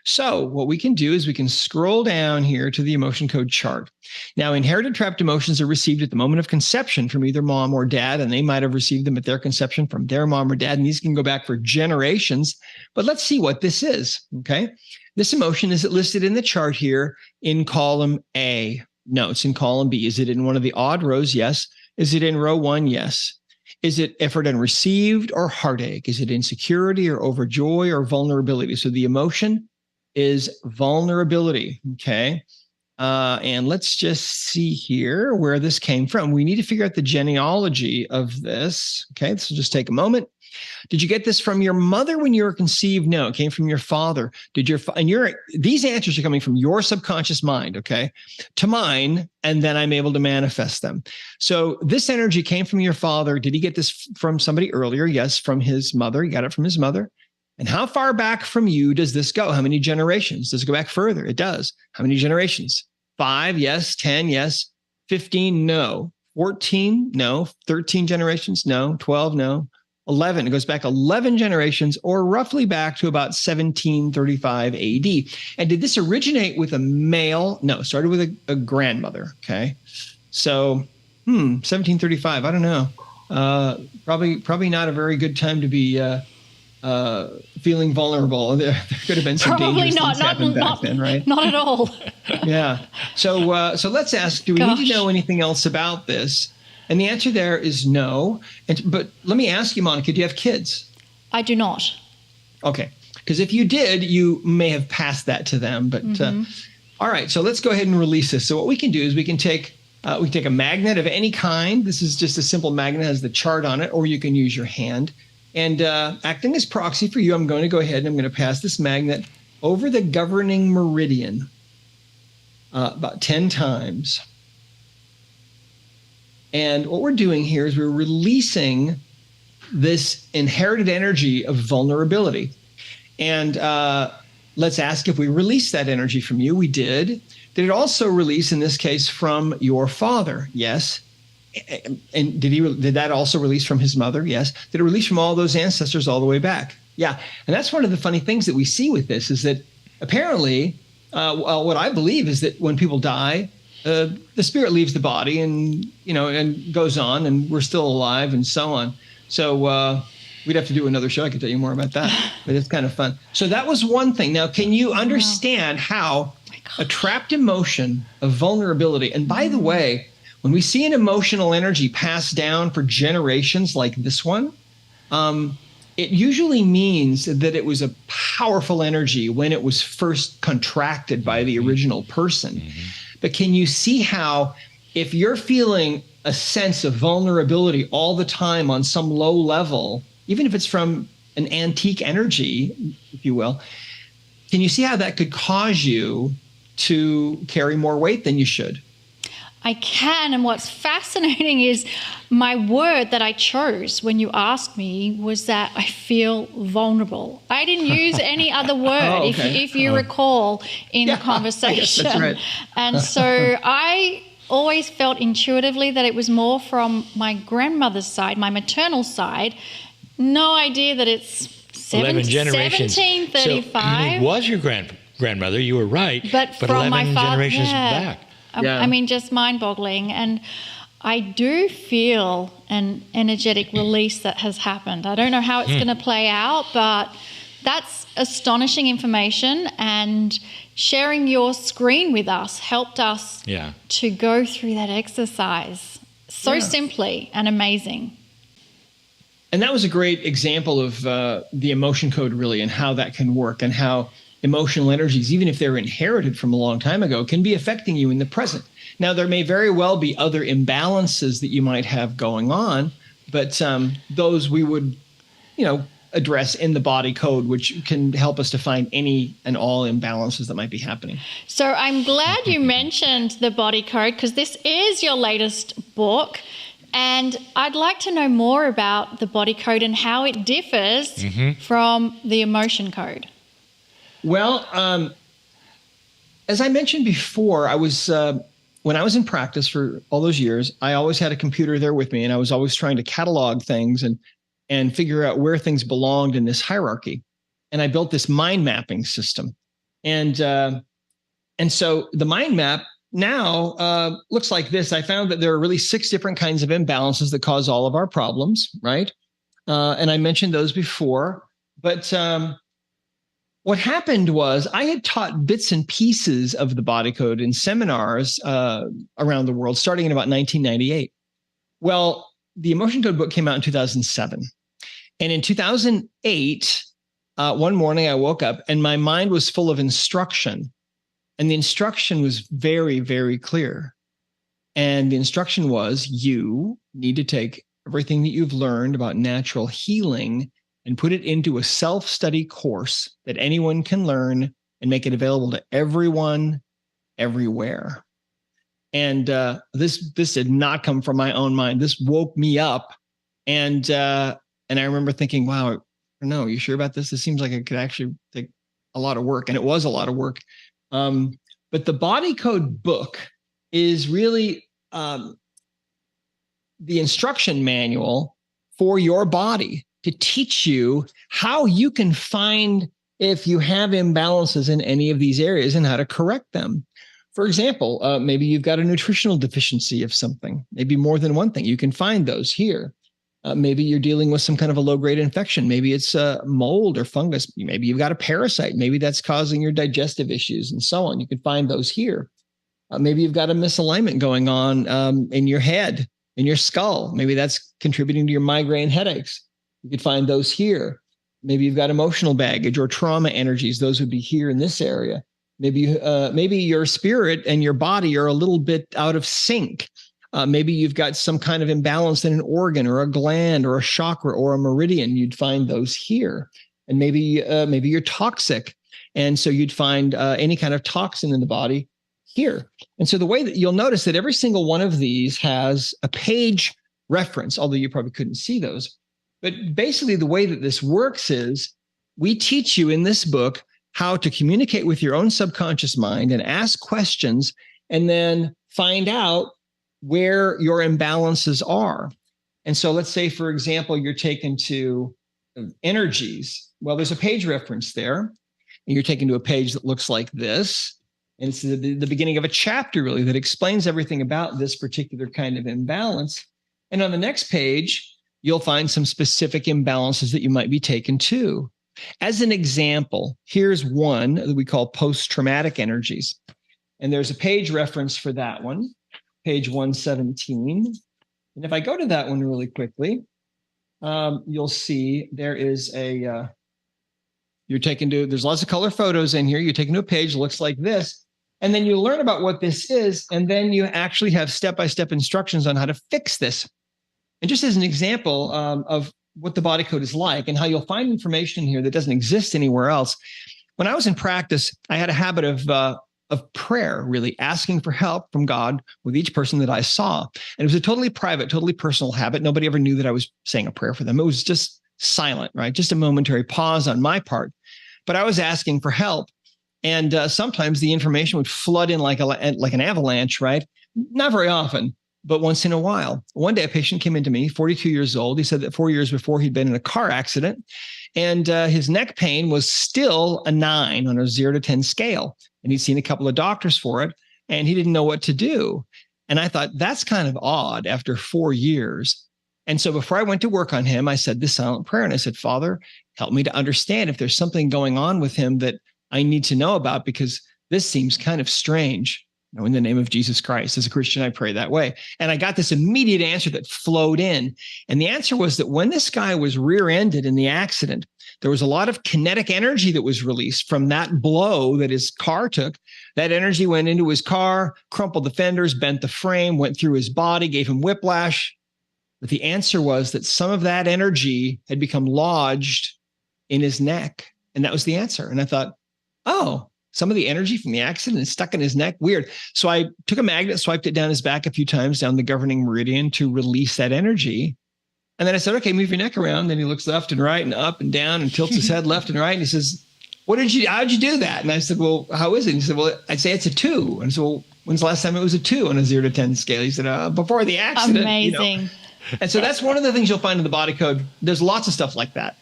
Speaker 3: So what we can do is we can scroll down here to the emotion code chart. Now, inherited trapped emotions are received at the moment of conception from either mom or dad, and they might have received them at their conception from their mom or dad, and these can go back for generations. But let's see what this is, okay? This emotion, is it listed in the chart here in column A? No, it's in column B. Is it in one of the odd rows? Yes. Is it in row 1? Yes. Is it effort unreceived or heartache? Is it insecurity or overjoy or vulnerability? So the emotion is vulnerability, okay? And let's just see here where this came from. We need to figure out the genealogy of this, okay? This will just take a moment. Did you get this from your mother when you were conceived? No, it came from your father. These answers are coming from your subconscious mind, okay, to mine, and then I'm able to manifest them. So this energy came from your father. Did he get this from somebody earlier? Yes, from his mother. He got it from his mother. And how far back from you does this go? How many generations? Does it go back further? It does. How many generations? 5, yes. 10, yes. 15, no. 14, no. 13 generations, no. 12, no. 11, it goes back 11 generations, or roughly back to about 1735 AD. And did this originate with a male? No, it started with a grandmother, okay? So, 1735, I don't know. Probably not a very good time to be feeling vulnerable. There could have been some dangerous things happening back then, right?
Speaker 2: Not at all.
Speaker 3: Yeah. So let's ask, do we need to know anything else about this? And the answer there is no. But let me ask you, Monica, do you have kids?
Speaker 2: I do not.
Speaker 3: Okay. Because if you did, you may have passed that to them. But all right. So let's go ahead and release this. So what we can do is we can take a magnet of any kind. This is just a simple magnet, has the chart on it, or you can use your hand. And acting as proxy for you, I'm going to go ahead and I'm going to pass this magnet over the governing meridian about 10 times. And what we're doing here is we're releasing this inherited energy of vulnerability. And let's ask if we released that energy from you. We did. Did it also release, in this case, from your father? Yes. And did that also release from his mother? Yes. Did it release from all those ancestors all the way back? Yeah. And that's one of the funny things that we see with this, is that apparently, what I believe is that when people die, the spirit leaves the body and goes on, and we're still alive and so on. So we'd have to do another show. I could tell you more about that, but it's kind of fun. So that was one thing. Now, can you understand how a trapped emotion of vulnerability, and by the way, when we see an emotional energy passed down for generations like this one, it usually means that it was a powerful energy when it was first contracted by the original person. Mm-hmm. But can you see how, if you're feeling a sense of vulnerability all the time on some low level, even if it's from an antique energy, if you will, can you see how that could cause you to carry more weight than you should?
Speaker 2: I can. And what's fascinating is my word that I chose when you asked me was that I feel vulnerable. I didn't use any other word, if you recall, in the conversation.
Speaker 3: That's right.
Speaker 2: And so I always felt intuitively that it was more from my grandmother's side, my maternal side. No idea that it's
Speaker 1: 11 generations.
Speaker 2: 1735.
Speaker 1: So it was your grandmother, you were right,
Speaker 2: but from
Speaker 1: 11
Speaker 2: my father,
Speaker 1: generations back.
Speaker 2: I mean, just mind-boggling. And I do feel an energetic release that has happened. I don't know how it's going to play out, but that's astonishing information. And sharing your screen with us helped us to go through that exercise so simply and amazing.
Speaker 3: And that was a great example of the emotion code, really, and how that can work, and how emotional energies, even if they're inherited from a long time ago, can be affecting you in the present. Now, there may very well be other imbalances that you might have going on, but those we would, address in the body code, which can help us to find any and all imbalances that might be happening.
Speaker 2: So I'm glad you mentioned the body code, because this is your latest book. And I'd like to know more about the body code and how it differs from the emotion code.
Speaker 3: Well, as I mentioned before, I was when I was in practice for all those years, I always had a computer there with me, and I was always trying to catalog things and figure out where things belonged in this hierarchy. And I built this mind mapping system. And so the mind map now looks like this. I found that there are really 6 different kinds of imbalances that cause all of our problems, right? And I mentioned those before. But what happened was I had taught bits and pieces of the body code in seminars around the world, starting in about 1998. Well, the Emotion Code book came out in 2007. And in 2008, one morning I woke up and my mind was full of instruction. And the instruction was very, very clear. And the instruction was, you need to take everything that you've learned about natural healing and put it into a self-study course that anyone can learn and make it available to everyone, everywhere. And this did not come from my own mind. This woke me up. And I remember thinking, wow, no, you sure about this? This seems like it could actually take a lot of work. And it was a lot of work. But the body code book is really the instruction manual for your body to teach you how you can find if you have imbalances in any of these areas and how to correct them. For example, maybe you've got a nutritional deficiency of something, maybe more than one thing. You can find those here. Maybe you're dealing with some kind of a low-grade infection. Maybe it's mold or fungus. Maybe you've got a parasite. Maybe that's causing your digestive issues and so on. You can find those here. Maybe you've got a misalignment going on in your head, in your skull. Maybe that's contributing to your migraine headaches. You could find those here. Maybe you've got emotional baggage or trauma energies. Those would be here in this area. Maybe your spirit and your body are a little bit out of sync. Maybe you've got some kind of imbalance in an organ or a gland or a chakra or a meridian. You'd find those here. And maybe you're toxic. And so you'd find any kind of toxin in the body here. And so the way that you'll notice that every single one of these has a page reference, although you probably couldn't see those. But basically the way that this works is we teach you in this book how to communicate with your own subconscious mind and ask questions and then find out where your imbalances are. And so let's say, for example, you're taken to energies. Well, there's a page reference there, and you're taken to a page that looks like this. And it's the beginning of a chapter, really, that explains everything about this particular kind of imbalance. And on the next page, you'll find some specific imbalances that you might be taken to. As an example, here's one that we call post-traumatic energies. And there's a page reference for that one. Page 117. And if I go to that one really quickly, you'll see there is you're taken to, there's lots of color photos in here. You're taken to a page that looks like this. And then you learn about what this is. And then you actually have step-by-step instructions on how to fix this. And just as an example of what the body code is like and how you'll find information here that doesn't exist anywhere else. When I was in practice, I had a habit of prayer, really asking for help from God with each person that I saw. And it was a totally private, totally personal habit. Nobody ever knew that I was saying a prayer for them. It was just silent, right? Just a momentary pause on my part. But I was asking for help. And sometimes the information would flood in like an avalanche, right? Not very often, but once in a while. One day, a patient came into me, 42 years old. He said that 4 years before he'd been in a car accident, and his neck pain was still a 9 on a 0 to 10 scale. And he'd seen a couple of doctors for it, and he didn't know what to do. And I thought, that's kind of odd after 4 years. And so before I went to work on him, I said this silent prayer, and I said, Father, help me to understand if there's something going on with him that I need to know about, because this seems kind of strange. You know, in the name of Jesus Christ, as a Christian, I pray that way. And I got this immediate answer that flowed in. And the answer was that when this guy was rear-ended in the accident, there was a lot of kinetic energy that was released from that blow that his car took. That energy went into his car, crumpled the fenders, bent the frame, went through his body, gave him whiplash. But the answer was that some of that energy had become lodged in his neck. And that was the answer. And I thought, oh, some of the energy from the accident is stuck in his neck. Weird. So I took a magnet, swiped it down his back a few times down the governing meridian to release that energy. And then I said, okay, move your neck around. Then he looks left and right and up and down and tilts his head left and right. And he says, how'd you do that? And I said, well, how is it? And he said, well, I'd say it's a 2. And so, well, when's the last time it was a 2 on a 0 to 10 scale? He said, before the accident.
Speaker 2: Amazing.
Speaker 3: And so that's one of the things you'll find in the body code. There's lots of stuff like that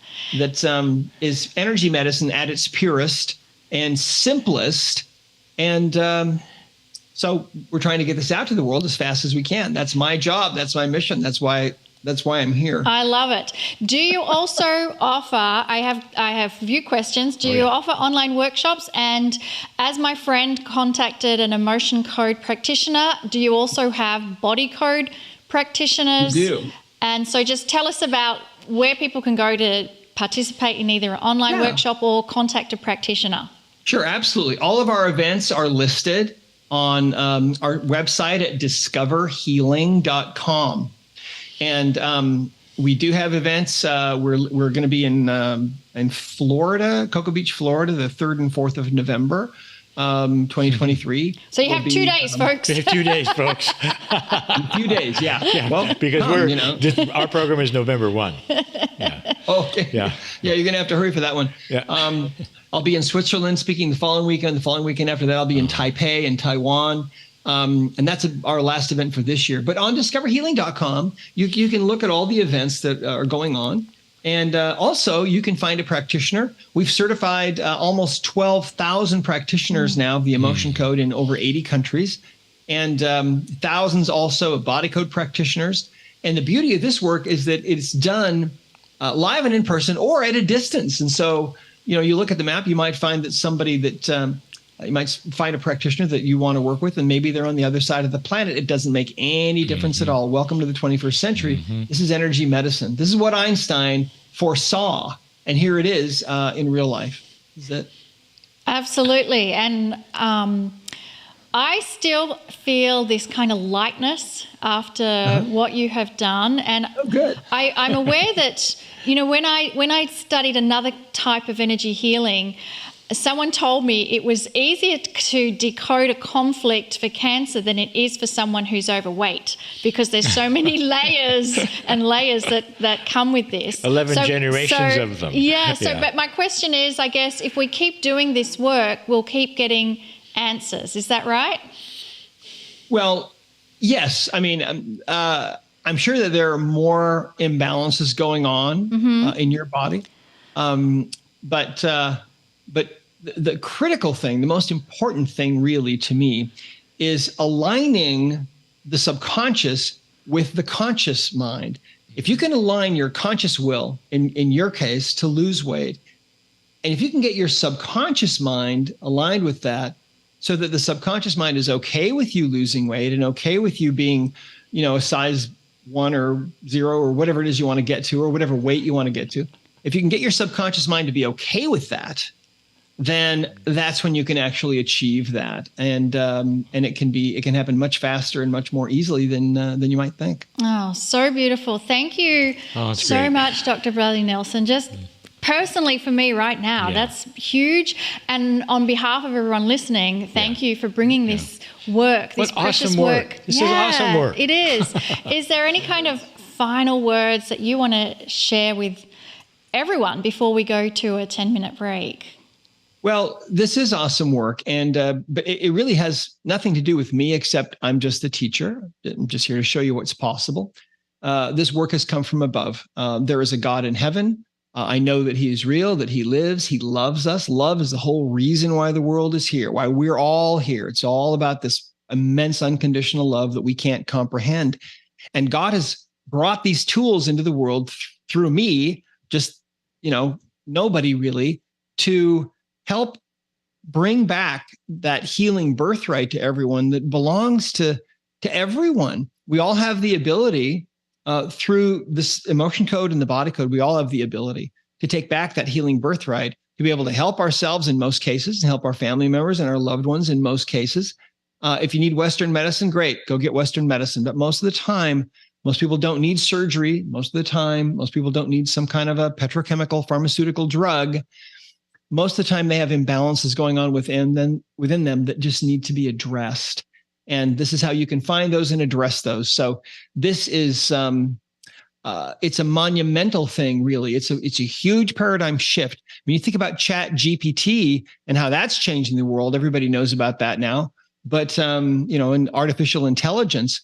Speaker 3: is energy medicine at its purest and simplest. And so we're trying to get this out to the world as fast as we can. That's my job. That's my mission. That's why I'm here.
Speaker 2: I love it. Do you also offer, I have a few questions. Do you offer online workshops? And as my friend contacted an emotion code practitioner, do you also have body code practitioners?
Speaker 3: We do.
Speaker 2: And so just tell us about where people can go to participate in either an online workshop or contact a practitioner.
Speaker 3: Sure, absolutely. All of our events are listed on our website at discoverhealing.com. And we do have events. We're going to be in Florida, Cocoa Beach, Florida, the 3rd and 4th of November, 2023.
Speaker 2: So you have 2 days, folks.
Speaker 1: We have 2 days, folks.
Speaker 3: A few days, yeah.
Speaker 1: Well, because our program is November 1. Yeah.
Speaker 3: Okay.
Speaker 1: Yeah.
Speaker 3: Yeah, you're going to have to hurry for that one.
Speaker 1: Yeah.
Speaker 3: I'll be in Switzerland speaking the following weekend. The following weekend after that, I'll be in Taipei and Taiwan. And that's our last event for this year. But on discoverhealing.com, you can look at all the events that are going on. And also, you can find a practitioner. We've certified almost 12,000 practitioners now of the emotion code in over 80 countries, and thousands also of body code practitioners. And the beauty of this work is that it's done live and in person or at a distance. And so, you look at the map, you might find that somebody that you might find a practitioner that you want to work with, and maybe they're on the other side of the planet. It doesn't make any difference at all. Welcome to the 21st century. This is energy medicine. This is what Einstein foresaw, and here it is in real life. Is that?
Speaker 2: Absolutely. And I still feel this kind of lightness after what you have done. And
Speaker 3: good.
Speaker 2: I'm aware that, when I studied another type of energy healing, someone told me it was easier to decode a conflict for cancer than it is for someone who's overweight, because there's so many layers and layers that come with this.
Speaker 1: 11 generations of them.
Speaker 2: Yeah. But my question is, I guess, if we keep doing this work, we'll keep getting answers. Is that right?
Speaker 3: Well, yes. I mean, I'm sure that there are more imbalances going on in your body. But the critical thing, the most important thing really to me, is aligning the subconscious with the conscious mind. If you can align your conscious will, in your case, to lose weight, and if you can get your subconscious mind aligned with that, so that the subconscious mind is okay with you losing weight and okay with you being, a size 1 or 0 or whatever it is you want to get to, or whatever weight you want to get to, if you can get your subconscious mind to be okay with that, then that's when you can actually achieve that, and it can happen much faster and much more easily than you might think.
Speaker 2: Oh, so beautiful! Thank you so much, Dr. Bradley Nelson. Just personally for me right now, that's huge. And on behalf of everyone listening, thank you for bringing this work, this precious
Speaker 1: awesome work. This is awesome work.
Speaker 2: It is. Is there any kind of final words that you want to share with everyone before we go to a 10-minute break?
Speaker 3: Well, this is awesome work, and but it really has nothing to do with me, except I'm just the teacher. I'm just here to show you what's possible. This work has come from above. There is a God in heaven. I know that he is real, that he lives, he loves us. Love is the whole reason why the world is here, why we're all here. It's all about this immense unconditional love that we can't comprehend. And God has brought these tools into the world through me, just, nobody really, to help bring back that healing birthright to everyone that belongs to everyone. We all have the ability through this emotion code and the body code. We all have the ability to take back that healing birthright, to be able to help ourselves in most cases and help our family members and our loved ones in most cases. If you need Western medicine, great, go get Western medicine. But most of the time, most people don't need surgery. Most of the time, most people don't need some kind of a petrochemical pharmaceutical drug. Most of the time, they have imbalances going on within them that just need to be addressed. And this is how you can find those and address those. So this is it's a monumental thing, really. It's a huge paradigm shift. When you think about Chat GPT and how that's changing the world, everybody knows about that now. But in artificial intelligence.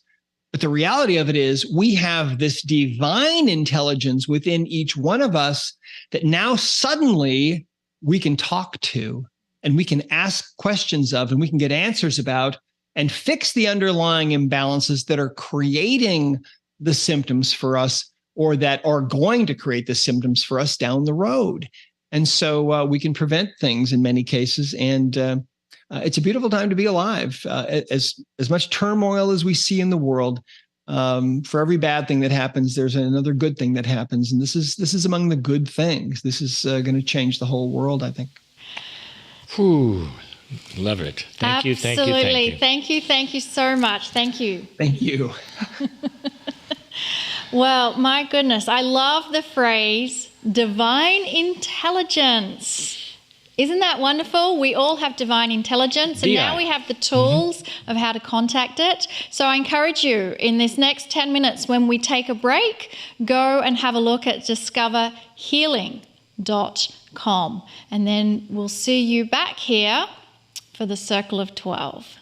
Speaker 3: But the reality of it is we have this divine intelligence within each one of us that now suddenly we can talk to and we can ask questions of and we can get answers about and fix the underlying imbalances that are creating the symptoms for us or that are going to create the symptoms for us down the road. And so we can prevent things in many cases. And it's a beautiful time to be alive. As much turmoil as we see in the world, for every bad thing that happens, there's another good thing that happens. And this is among the good things. This is going to change the whole world, I think.
Speaker 1: Whew. Love it. Thank you.
Speaker 2: Absolutely. Thank you so much. Thank you.
Speaker 3: Thank you.
Speaker 2: Well, my goodness, I love the phrase divine intelligence. Isn't that wonderful? We all have divine intelligence, and now we have the tools of how to contact it. So I encourage you in this next 10 minutes when we take a break, go and have a look at discoverhealing.com. And then we'll see you back here for the Circle of 12.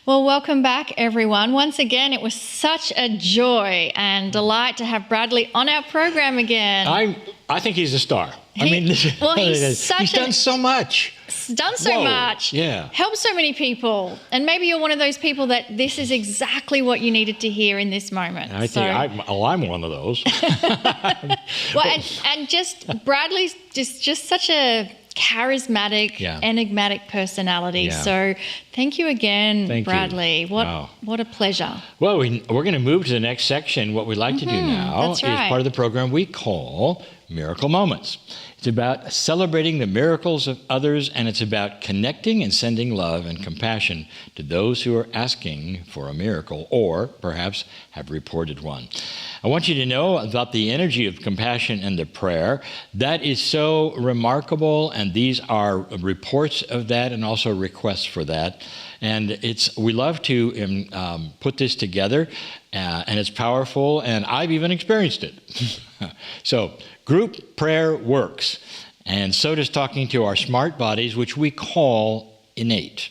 Speaker 2: Well, welcome back, everyone. Once again, it was such a joy and delight to have Bradley on our program again.
Speaker 1: I think he's a star.
Speaker 2: He's
Speaker 1: done so much.
Speaker 2: Done so much.
Speaker 1: Yeah.
Speaker 2: Helped so many people. And maybe you're one of those people that this is exactly what you needed to hear in this moment.
Speaker 1: I think I'm one of those.
Speaker 2: Well, and just Bradley's just such a charismatic, enigmatic personality.
Speaker 1: Yeah.
Speaker 2: So thank you again,
Speaker 1: Thank
Speaker 2: Bradley.
Speaker 1: you.
Speaker 2: What a pleasure.
Speaker 1: Well, we're going to move to the next section. What we'd like to do now is part of the program we call Miracle Moments. It's about celebrating the miracles of others, and it's about connecting and sending love and compassion to those who are asking for a miracle or perhaps have reported one. I want you to know about the energy of compassion and the prayer. That is so remarkable, and these are reports of that and also requests for that. And we love to put this together, and it's powerful, and I've even experienced it. So group prayer works, and so does talking to our smart bodies, which we call innate.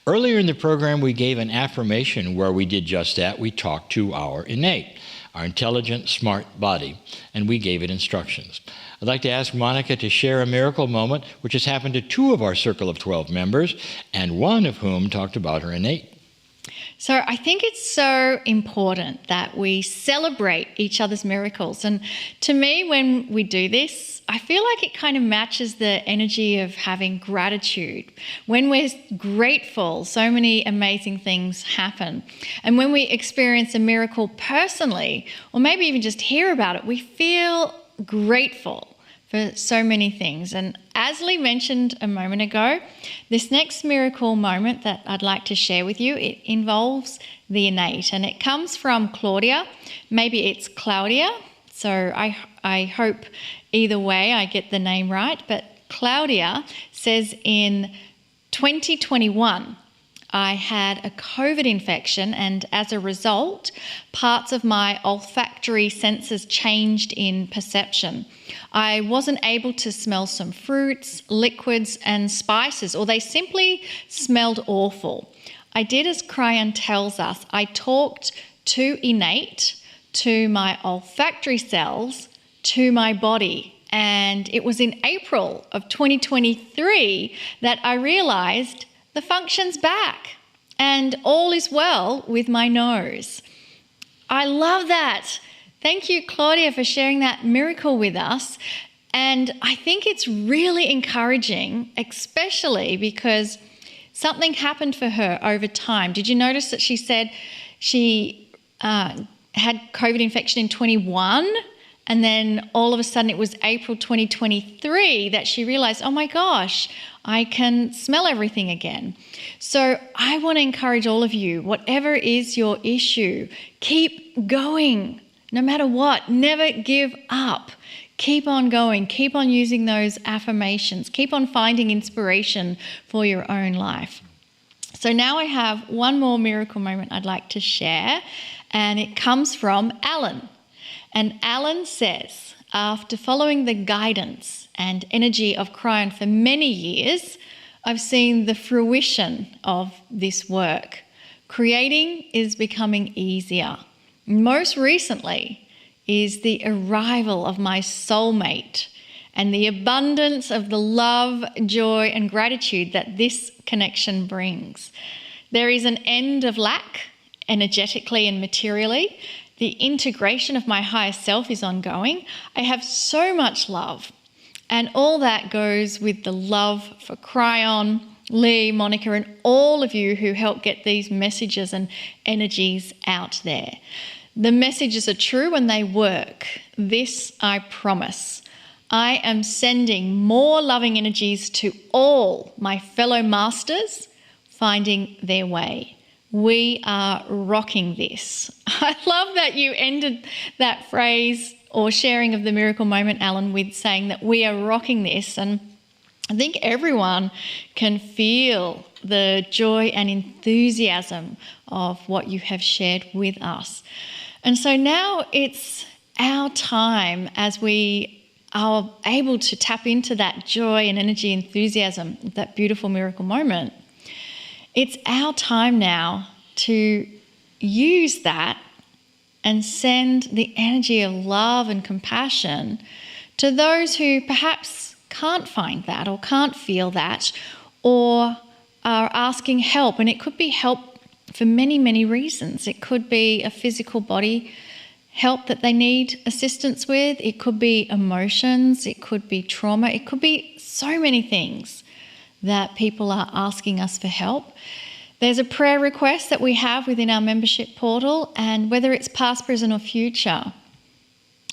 Speaker 1: Earlier in the program, we gave an affirmation where we did just that. We talked to our innate, our intelligent, smart body, and we gave it instructions. I'd like to ask Monica to share a miracle moment which has happened to 2 of our Circle of 12 members, and one of whom talked about her innate.
Speaker 2: So I think it's so important that we celebrate each other's miracles. And to me, when we do this, I feel like it kind of matches the energy of having gratitude. When we're grateful, so many amazing things happen. And when we experience a miracle personally, or maybe even just hear about it, we feel grateful for so many things. And as Lee mentioned a moment ago, this next miracle moment that I'd like to share with you, it involves the innate, and it comes from Claudia. Maybe it's Claudia, so I hope either way I get the name right, but Claudia says in 2021, I had a COVID infection, and as a result, parts of my olfactory senses changed in perception. I wasn't able to smell some fruits, liquids, and spices, or they simply smelled awful. I did as Cryon tells us. I talked to innate, to my olfactory cells, to my body. And it was in April of 2023 that I realized the function's back and all is well with my nose. I love that. Thank you, Claudia, for sharing that miracle with us. And I think it's really encouraging, especially because something happened for her over time. Did you notice that she said she had COVID infection in 21? And then all of a sudden it was April 2023 that she realized, oh my gosh, I can smell everything again. So I want to encourage all of you, whatever is your issue, keep going. No matter what, never give up. Keep on going. Keep on using those affirmations. Keep on finding inspiration for your own life. So now I have one more miracle moment I'd like to share, and it comes from Alan. And Alan says, after following the guidance and energy of Cryon for many years, I've seen the fruition of this work. Creating is becoming easier. Most recently is the arrival of my soulmate and the abundance of the love, joy, and gratitude that this connection brings. There is an end of lack, energetically and materially. The integration of my higher self is ongoing. I have so much love, and all that goes with the love for Cryon, Lee, Monica, and all of you who help get these messages and energies out there. The messages are true and they work. This I promise. I am sending more loving energies to all my fellow masters finding their way. We are rocking this. I love that you ended that phrase or sharing of the miracle moment, Alan, with saying that we are rocking this. And I think everyone can feel the joy and enthusiasm of what you have shared with us. And so now it's our time, as we are able to tap into that joy and energy, enthusiasm, that beautiful miracle moment. It's our time now to use that and send the energy of love and compassion to those who perhaps can't find that or can't feel that or are asking help. And it could be help for many, many reasons. It could be a physical body help that they need assistance with. It could be emotions. It could be trauma. It could be so many things that people are asking us for help. There's a prayer request that we have within our membership portal, and whether it's past, present or future,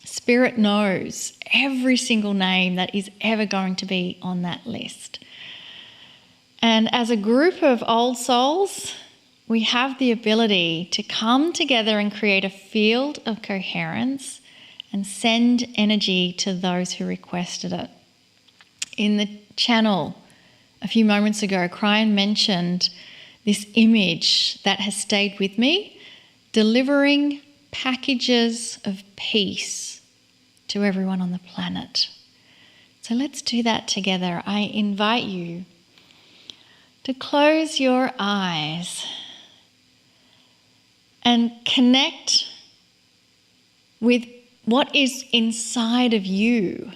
Speaker 2: Spirit knows every single name that is ever going to be on that list. And as a group of old souls, we have the ability to come together and create a field of coherence and send energy to those who requested it. In the channel a few moments ago, Cryan mentioned this image that has stayed with me, delivering packages of peace to everyone on the planet. So let's do that together. I invite you to close your eyes and connect with what is inside of you.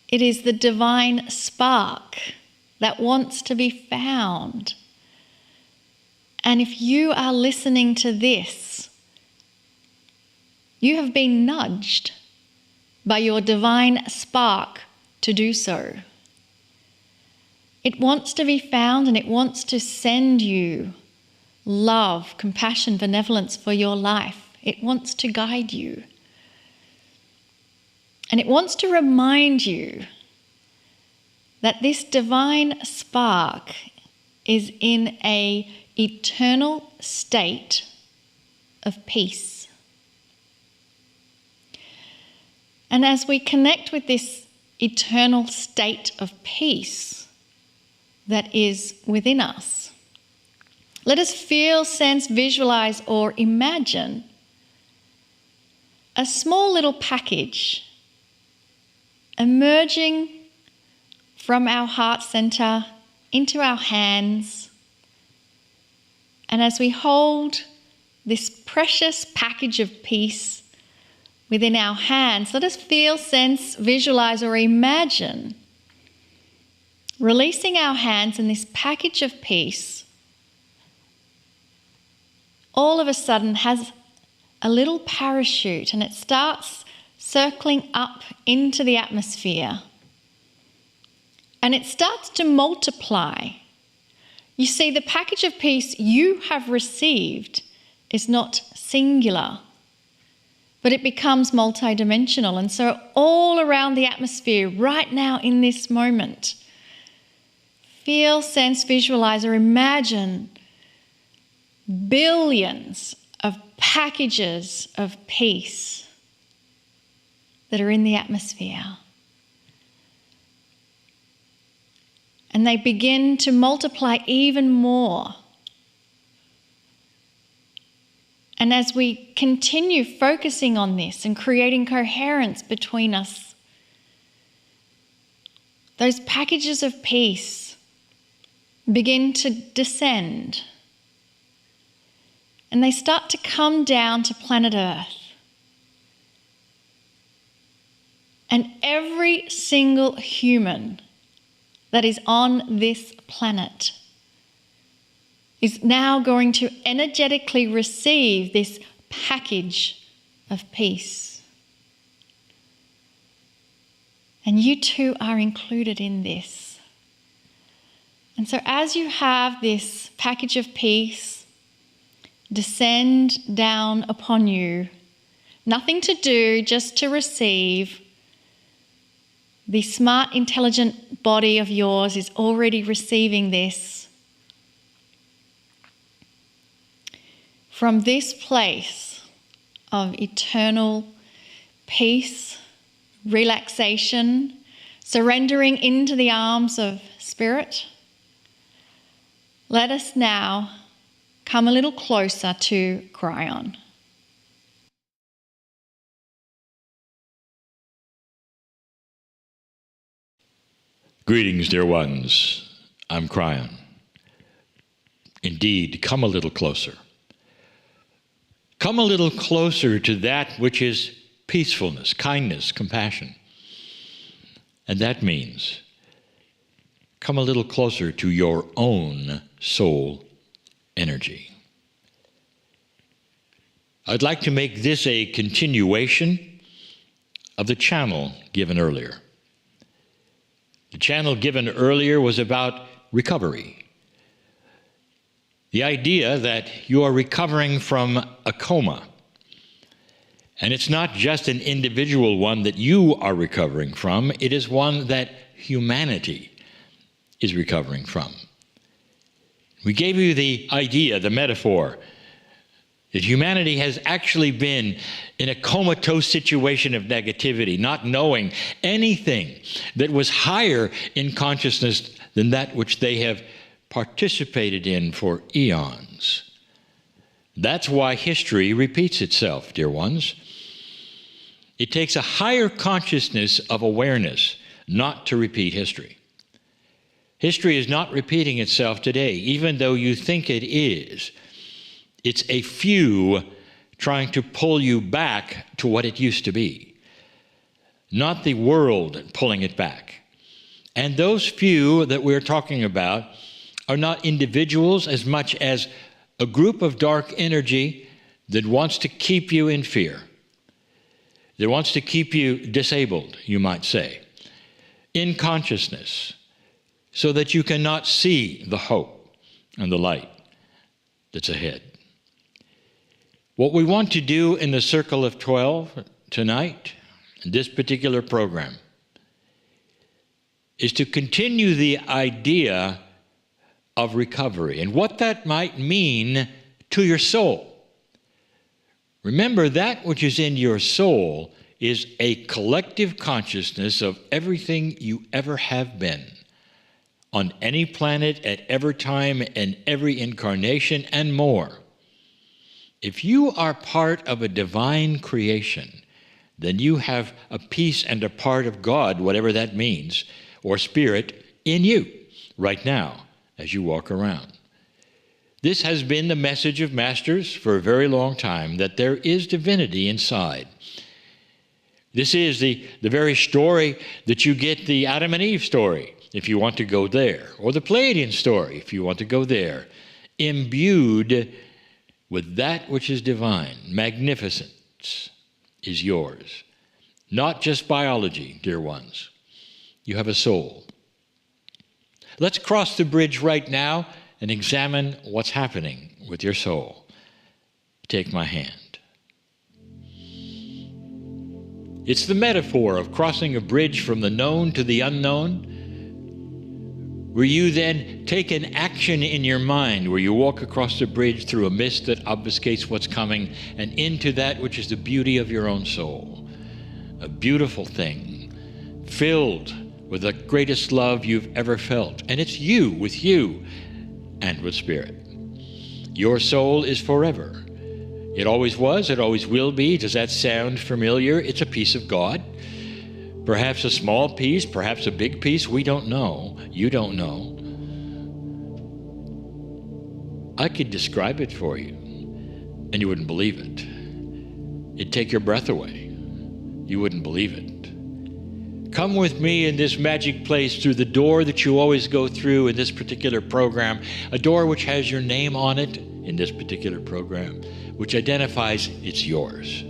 Speaker 2: It is the divine spark that wants to be found. And if you are listening to this, you have been nudged by your divine spark to do so. It wants to be found and it wants to send you love, compassion, benevolence for your life. It wants to guide you. And it wants to remind you that this divine spark is in an eternal state of peace. And as we connect with this eternal state of peace that is within us, let us feel, sense, visualize, or imagine a small little package emerging from our heart center into our hands. And as we hold this precious package of peace within our hands, let us feel, sense, visualize, or imagine releasing our hands in this package of peace. All of a sudden has a little parachute and it starts circling up into the atmosphere. And it starts to multiply. You see, the package of peace you have received is not singular, but it becomes multidimensional. And so all around the atmosphere right now in this moment, feel, sense, visualize, or imagine billions of packages of peace that are in the atmosphere. And they begin to multiply even more. And as we continue focusing on this and creating coherence between us, those packages of peace begin to descend. And they start to come down to planet Earth. And every single human that is on this planet is now going to energetically receive this package of peace. And you too are included in this. And so as you have this package of peace descend down upon you, nothing to do, just to receive, the smart, intelligent body of yours is already receiving this. From this place of eternal peace, relaxation, surrendering into the arms of Spirit, let us now come a little closer to Cryan.
Speaker 1: Greetings, dear ones. I'm Cryan. Indeed, come a little closer. Come a little closer to that which is peacefulness, kindness, compassion. And that means come a little closer to your own soul energy. I'd like to make this a continuation of the channel given earlier. The channel given earlier was about recovery. The idea that you are recovering from a coma. And it's not just an individual one that you are recovering from, it is one that humanity is recovering from. We gave you the idea, the metaphor, that humanity has actually been in a comatose situation of negativity, not knowing anything that was higher in consciousness than that which they have participated in for eons. That's why history repeats itself, dear ones. It takes a higher consciousness of awareness not to repeat history. History is not repeating itself today, even though you think it is. It's a few trying to pull you back to what it used to be, not the world pulling it back. And those few that we're talking about are not individuals as much as a group of dark energy that wants to keep you in fear, that wants to keep you disabled, you might say, in consciousness, so that you cannot see the hope and the light that's ahead. What we want to do in the Circle of 12 tonight, in this particular program, is to continue the idea of recovery and what that might mean to your soul. Remember, that which is in your soul is a collective consciousness of everything you ever have been on any planet at every time and every incarnation and more. If you are part of a divine creation, then you have a piece and a part of God, whatever that means, or spirit, in you right now as you walk around. This has been the message of masters for a very long time, that there is divinity inside. This is the very story that you get, the Adam and Eve story, if you want to go there, or the Pleiadian story, if you want to go there, imbued with that which is divine. Magnificence is yours. Not just biology, dear ones. You have a soul. Let's cross the bridge right now and examine what's happening with your soul. Take my hand. It's the metaphor of crossing a bridge from the known to the unknown, where you then take an action in your mind, where you walk across the bridge through a mist that obfuscates what's coming and into that which is the beauty of your own soul. A beautiful thing, filled with the greatest love you've ever felt. And it's you, with you, and with Spirit. Your soul is forever. It always was, it always will be. Does that sound familiar? It's a piece of God. Perhaps a small piece, perhaps a big piece, we don't know. You don't know. I could describe it for you, and you wouldn't believe it. It'd take your breath away. You wouldn't believe it. Come with me in this magic place through the door that you always go through in this particular program, a door which has your name on it in this particular program, which identifies it's yours.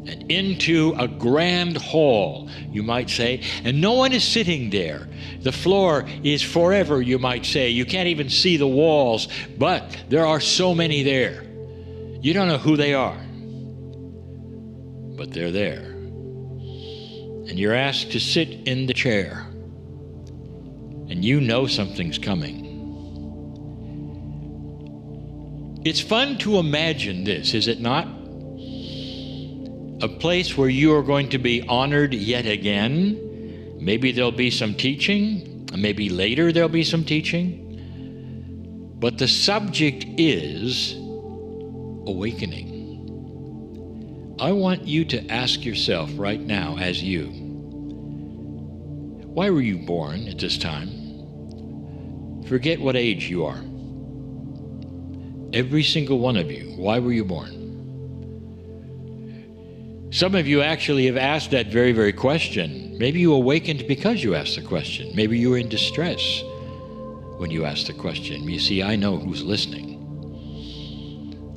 Speaker 1: And into a grand hall, you might say, and no one is sitting there. The floor is forever, you might say. You can't even see the walls, but there are so many there. You don't know who they are, but they're there. And you're asked to sit in the chair, and you know something's coming. It's fun to imagine this, is it not? A place where you are going to be honored yet again. Maybe there'll be some teaching, maybe later there'll be some teaching. But the subject is awakening. I want you to ask yourself right now, as you, why were you born at this time? Forget what age you are. Every single one of you. Why were you born? Some of you actually have asked that very, very question. Maybe you awakened because you asked the question. Maybe you were in distress when you asked the question. You see, I know who's listening.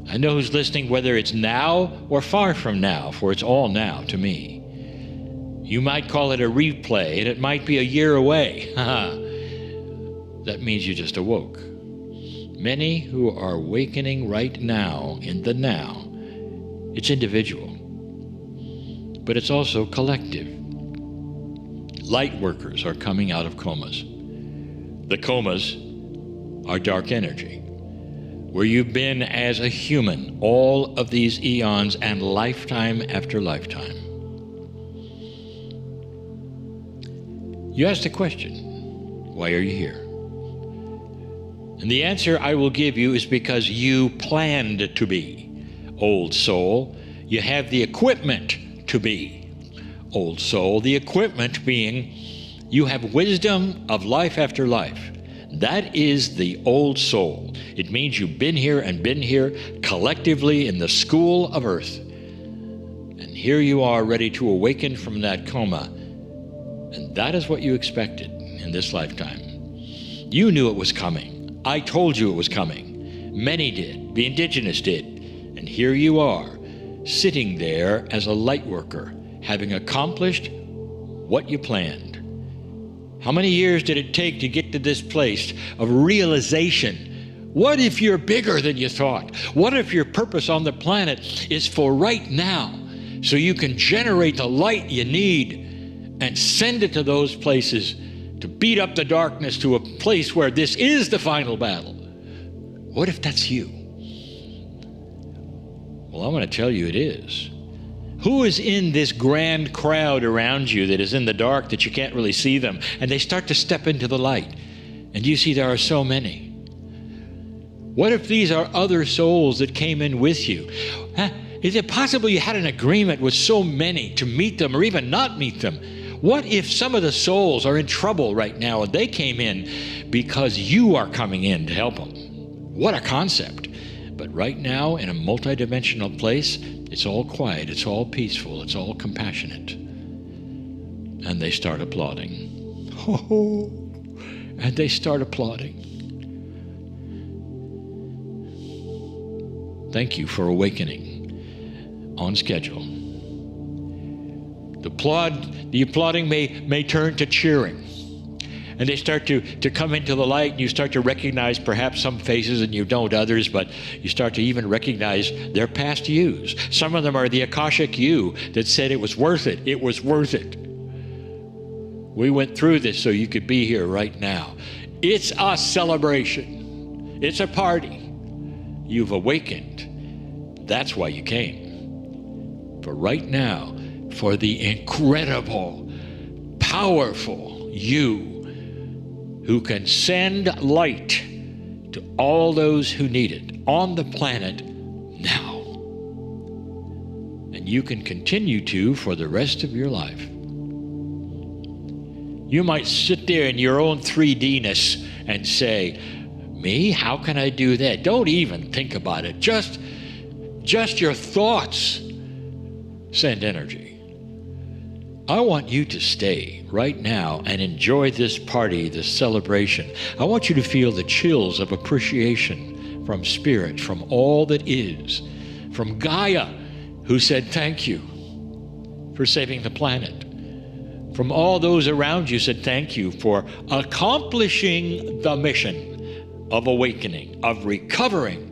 Speaker 1: I know who's listening, whether it's now or far from now, for it's all now to me. You might call it a replay, and it might be a year away. That means you just awoke. Many who are awakening right now, in the now, it's individual, but it's also collective. Light workers are coming out of comas. The comas are dark energy, where you've been as a human all of these eons and lifetime after lifetime. You asked a question, why are you here? And the answer I will give you is because you planned to be. Old soul, you have the equipment to be. Old soul, the equipment being you have wisdom of life after life. That is the old soul. It means you've been here collectively in the school of earth. And here you are ready to awaken from that coma. And that is what you expected in this lifetime. You knew it was coming. I told you it was coming. Many did. The indigenous did. And here you are, sitting there as a light worker, having accomplished what you planned. How many years did it take to get to this place of realization? What if you're bigger than you thought? What if your purpose on the planet is for right now, so you can generate the light you need and send it to those places to beat up the darkness to a place where this is the final battle? What if that's you? Well, I'm going to tell you it is. Who is in this grand crowd around you that is in the dark that you can't really see them, and they start to step into the light, and you see there are so many? What if these are other souls that came in with you? Is it possible you had an agreement with so many to meet them or even not meet them? What if some of the souls are in trouble right now and they came in because you are coming in to help them? What a concept. But right now, in a multidimensional place, it's all quiet, it's all peaceful, it's all compassionate. And they start applauding. Oh, and they start applauding. Thank you for awakening on schedule. The applauding may turn to cheering. And they start to come into the light, and you start to recognize perhaps some faces and you don't others, but you start to even recognize their past yous. Some of them are the Akashic you that said it was worth it. It was worth it. We went through this so you could be here right now. It's a celebration. It's a party. You've awakened. That's why you came. For right now, for the incredible, powerful you who can send light to all those who need it on the planet now. And you can continue to for the rest of your life. You might sit there in your own 3D-ness and say, me? How can I do that? Don't even think about it. Just your thoughts send energy. I want you to stay right now and enjoy this party, this celebration. I want you to feel the chills of appreciation from Spirit, from all that is, from Gaia, who said thank you for saving the planet. From all those around you said thank you for accomplishing the mission of awakening, of recovering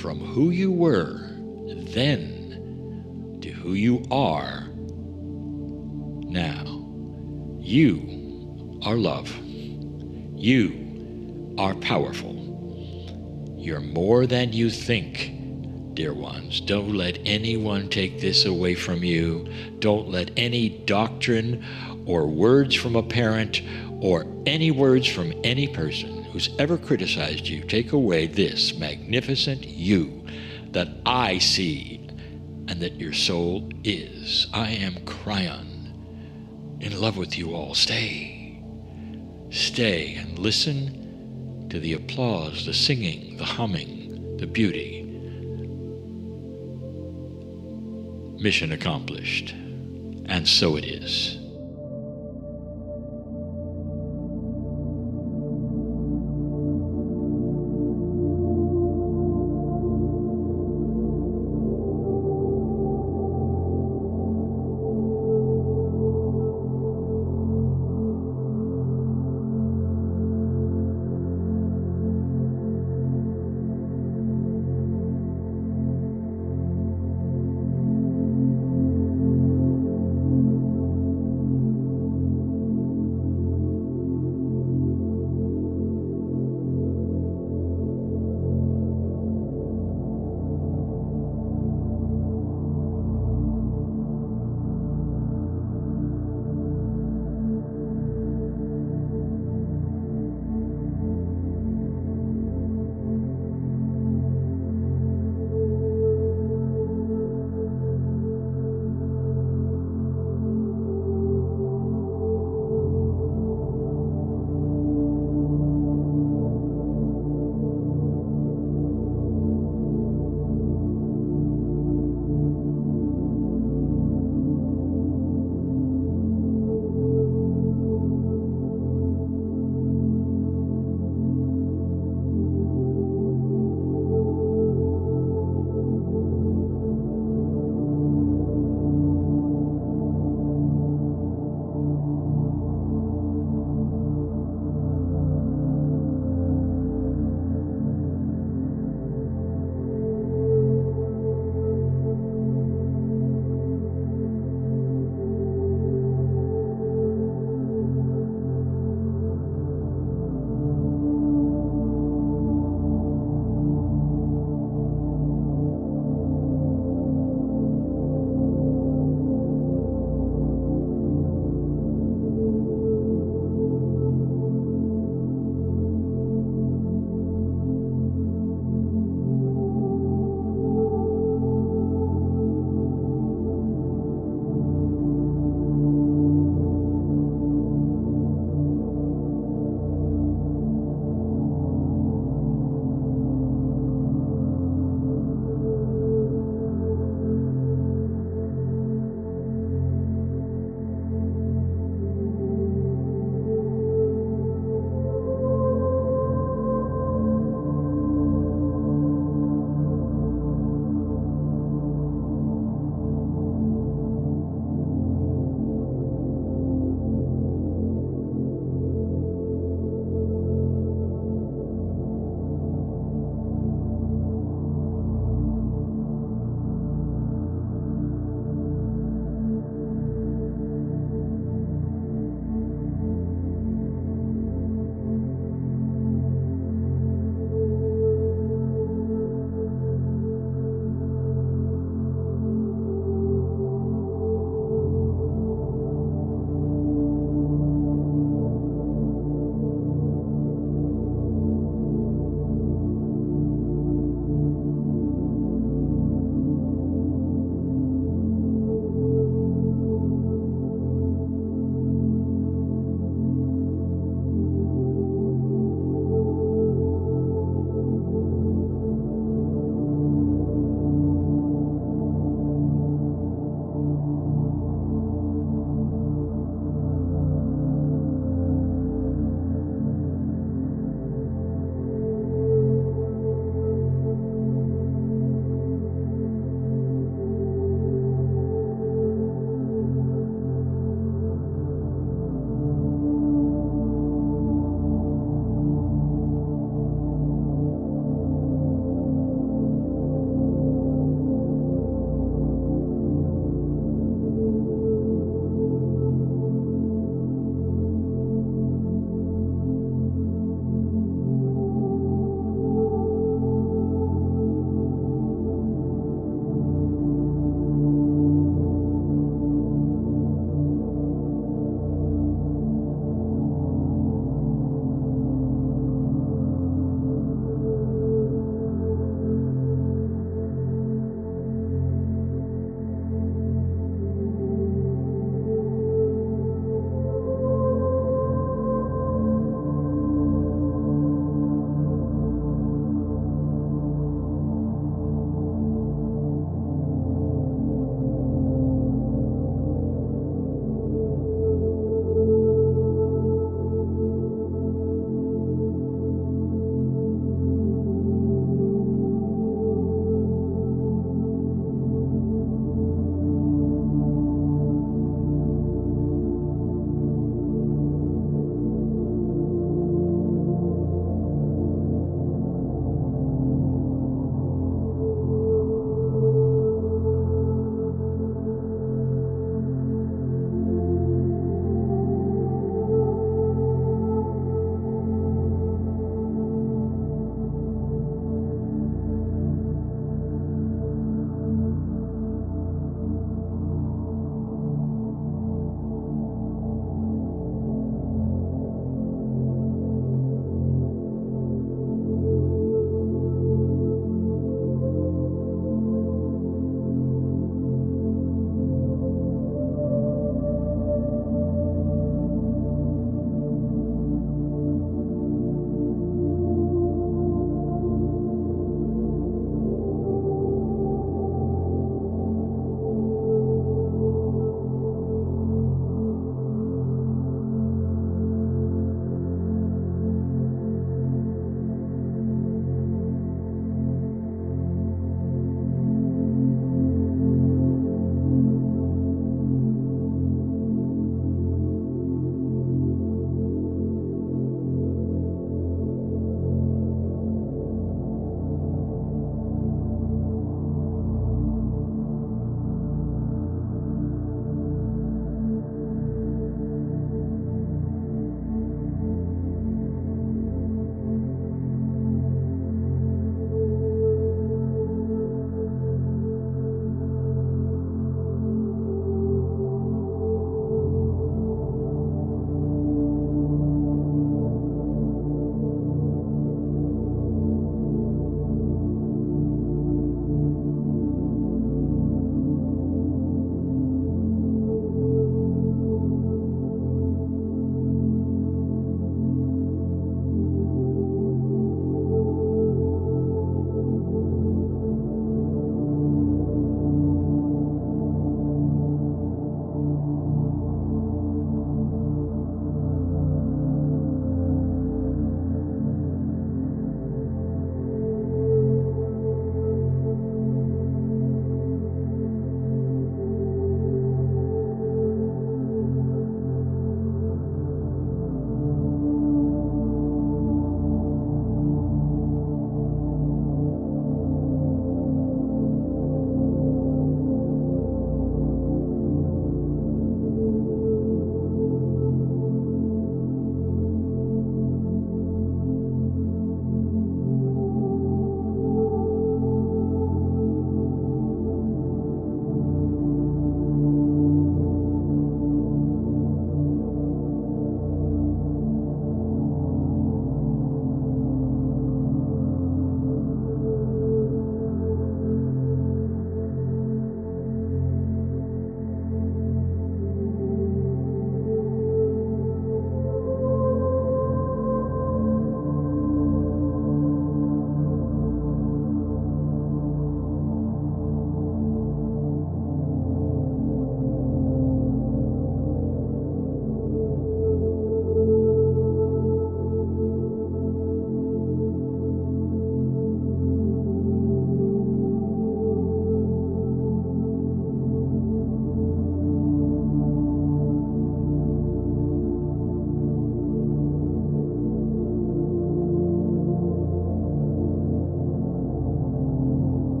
Speaker 1: from who you were then to who you are now. You are love. You are powerful. You're more than you think, dear ones. Don't let anyone take this away from you. Don't let any doctrine or words from a parent or any words from any person who's ever criticized you take away this magnificent you that I see and that your soul is. I am Cryon, in love with you all. Stay. Stay and listen to the applause, the singing, the humming, the beauty. Mission accomplished. And so it is.